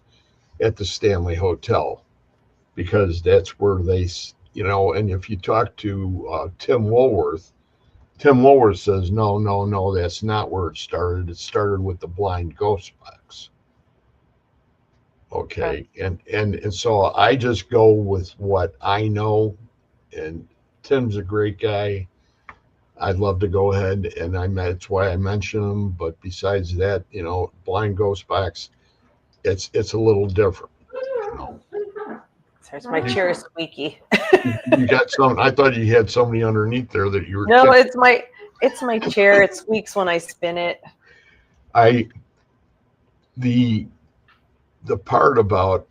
at the Stanley Hotel, because that's where they, and if you talk to Tim Woolworth says, no, that's not where it started. It started with the blind ghost box. Okay. And so I just go with what I know, and Tim's a great guy. I'd love to go ahead and that's why I mention him. But besides that, blind ghost box, it's a little different. There's my chair is squeaky. You got some. I thought you had somebody underneath there that you were. No, it's my chair. It squeaks when I spin it. The part about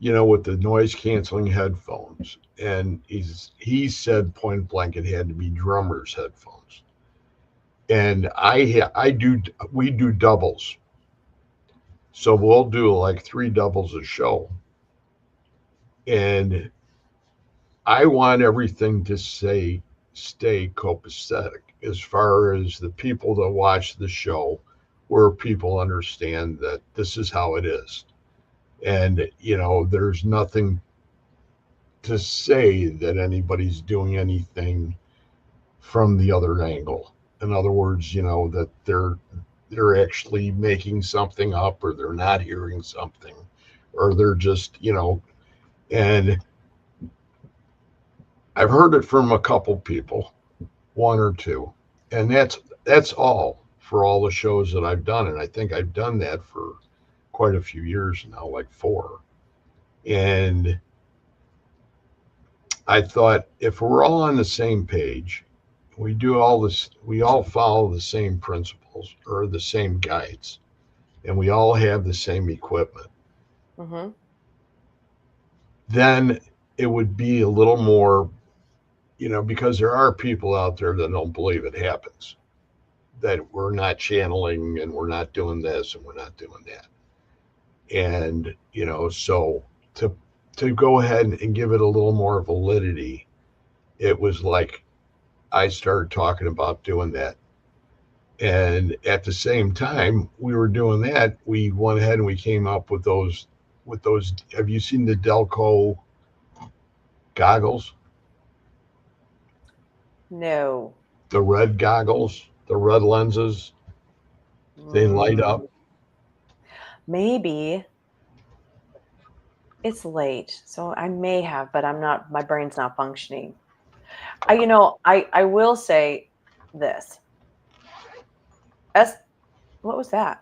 with the noise canceling headphones, and he said point blank it had to be drummers headphones, and we do doubles, so we'll do like 3 doubles a show, and I want everything to stay copacetic as far as the people that watch the show, where people understand that this is how it is. And, there's nothing to say that anybody's doing anything from the other angle. In other words, that they're actually making something up, or they're not hearing something, or they're just, and I've heard it from a couple people, 1 or 2, and that's all for all the shows that I've done. And I think I've done that for quite a few years now, like 4. And I thought, if we're all on the same page, we do all this, we all follow the same principles or the same guides, and we all have the same equipment, then it would be a little more, because there are people out there that don't believe it happens, that we're not channeling and we're not doing this and we're not doing that. And, so to go ahead and give it a little more validity, it was like I started talking about doing that And at the same time we were doing that, we went ahead and we came up with those. Have you seen the Delco goggles? No. The red goggles, the red lenses, they light up. Maybe. It's late, so I may have, but I'm not. My brain's not functioning. I will say this. What was that?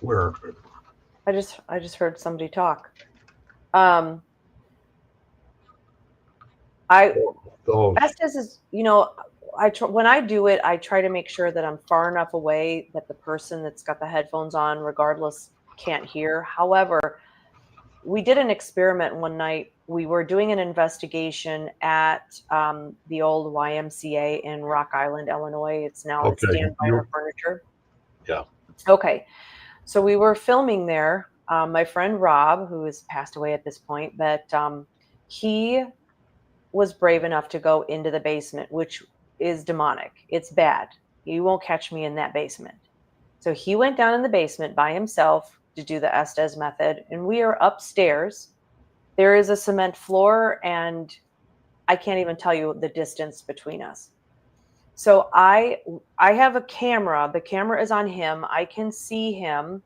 Where I just heard somebody talk. Um, I those? Estes is, when I do it, I try to make sure that I'm far enough away that the person that's got the headphones on, regardless, can't hear. However, we did an experiment one night. We were doing an investigation at the old YMCA in Rock Island, Illinois. It's Okay, Dan Biner Furniture. yeah. Okay. So we were filming there. My friend Rob, who has passed away at this point, but he was brave enough to go into the basement, which is demonic. It's bad. You won't catch me in that basement. So he went down in the basement by himself to do the Estes method, and we are upstairs. There is a cement floor, and I can't even tell you the distance between us. So I have a camera. The camera is on him. I can see him,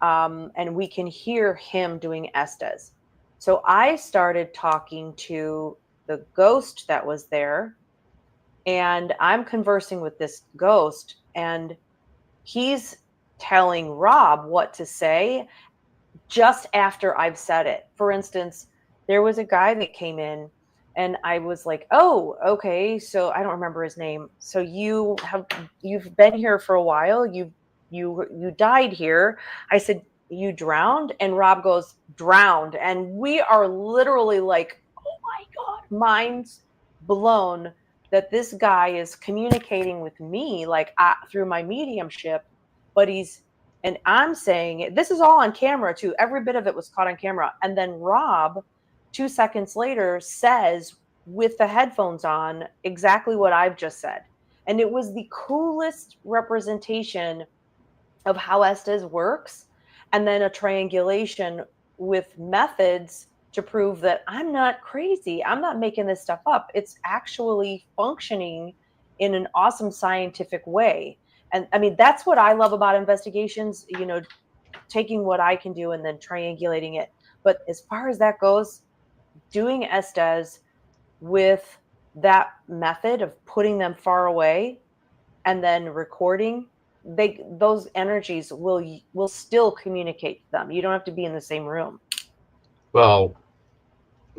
and we can hear him doing Estes. So I started talking to the ghost that was there, and I'm conversing with this ghost, and he's telling Rob what to say just after I've said it. For instance, there was a guy that came in, and I was like, "Oh, okay, so I don't remember his name. So you've been here for a while. You died here." I said, "You drowned?" And Rob goes, "Drowned." And we are literally like, "Oh my God," minds blown that this guy is communicating with me like through my mediumship, but and I'm saying this is all on camera too. Every bit of it was caught on camera. And then Rob, 2 seconds later, says with the headphones on exactly what I've just said. And it was the coolest representation of how Estes works. And then a triangulation with methods to prove that I'm not crazy. I'm not making this stuff up. It's actually functioning in an awesome scientific way. And I mean, that's what I love about investigations, taking what I can do and then triangulating it. But as far as that goes, doing Estes with that method of putting them far away and then recording, those energies will still communicate to them. You don't have to be in the same room. Well,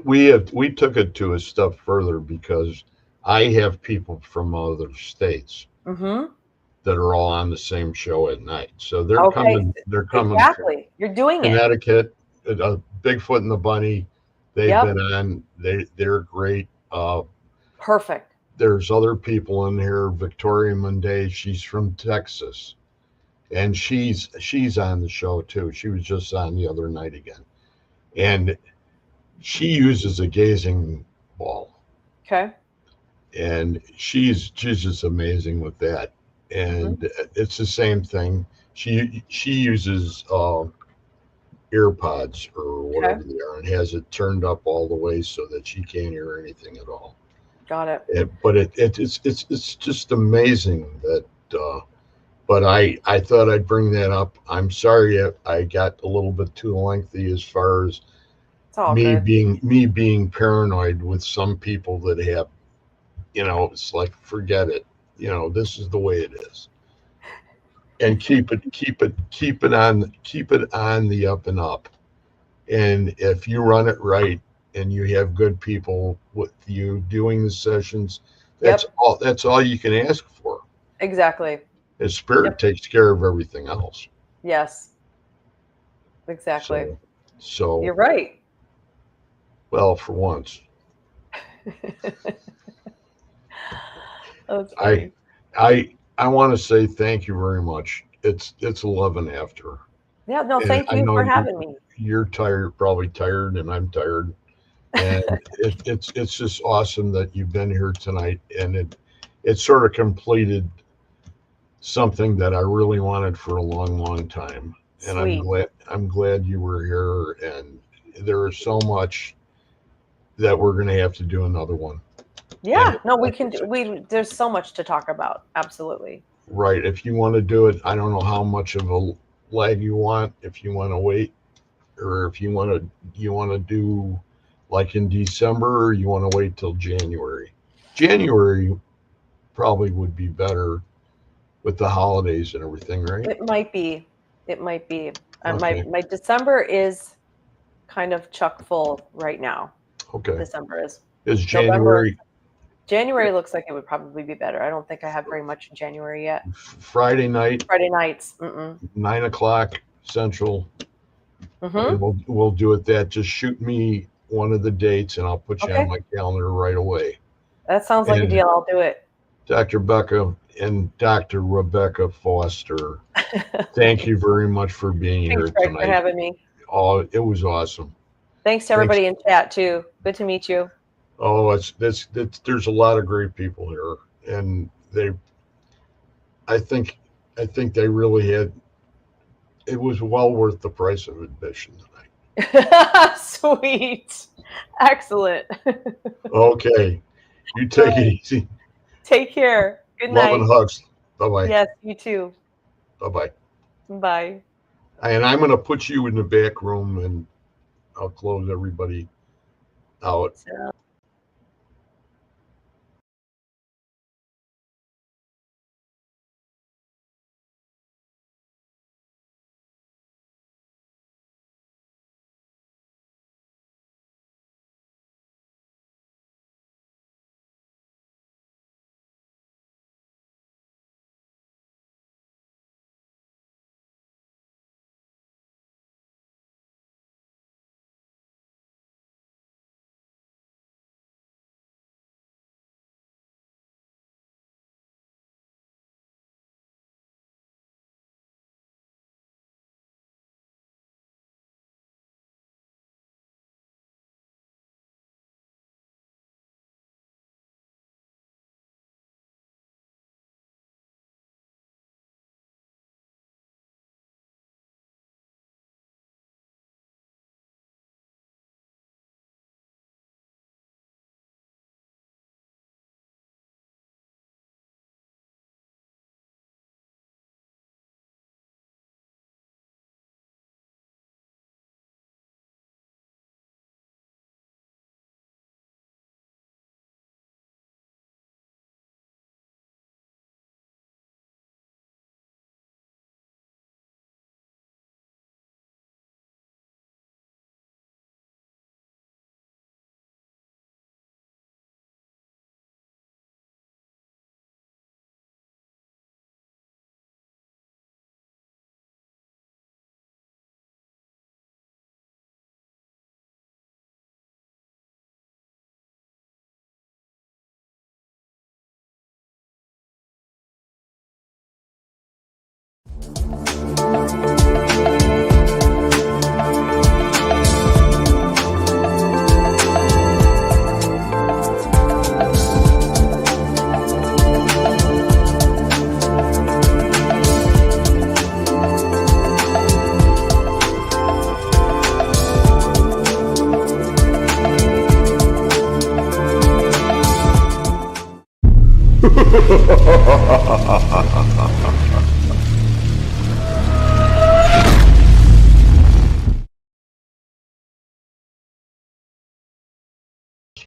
we took it to a step further because I have people from other states that are all on the same show at night. So they're coming. They're coming exactly. From You're doing Connecticut. Bigfoot and the Bunny. They've been on. They're great. Perfect. There's other people in here. Victoria Monday. She's from Texas, and she's on the show too. She was just on the other night again, and she uses a gazing ball. Okay. And she's just amazing with that. And it's the same thing. She uses earpods or whatever they are, and has it turned up all the way so that she can't hear anything at all. Got it. But it's just amazing that. But I thought I'd bring that up. I'm sorry I got a little bit too lengthy as far as me being paranoid with some people that have, it's like, forget it. This is the way it is. And keep it on the up and up. And if you run it right and you have good people with you doing the sessions, that's all you can ask for. Exactly. And spirit takes care of everything else. Yes. Exactly. So you're right. Well, for once. That's funny. I want to say thank you very much. It's 11 after. Yeah, no, thank you for having me. You're probably tired, and I'm tired. And it's just awesome that you've been here tonight, and it sort of completed something that I really wanted for a long, long time. And Sweet. I'm glad you were here. And there is so much that we're going to have to do another one. Yeah, And no, we can do, there's so much to talk about. Absolutely. right, if you want to do it, I don't know how much of a lag you want, if you want to wait, or if you want to do like in December, or you want to wait till January. January probably would be better with the holidays and everything, right? It might be. It might be. Okay. My December is kind of chock full right now. Okay. December is. Is November. January January looks like it would probably be better. I don't think I have very much in January yet. Friday night, Friday nights. 9 o'clock Central? Mm-hmm. We'll do it that. Just shoot me one of the dates and I'll put you Okay. on my calendar right away. That sounds like a And deal. I'll do it. Dr. Becca and Dr. Rebecca Foster, thank you very much for being here Thanks, Greg, tonight. for having me. Oh, it was awesome. Thanks to everybody in chat too. Good to meet you. Oh, there's a lot of great people here, and I think they really had. It was well worth the price of admission tonight. Sweet. Excellent. Okay. You take it easy. Take care. Good Love night. and hugs. Bye-bye. Yes, you too. Bye-bye. Bye. And I'm going to put you in the back room, and I'll close everybody out. So. Ha ha ha ha ha ha ha.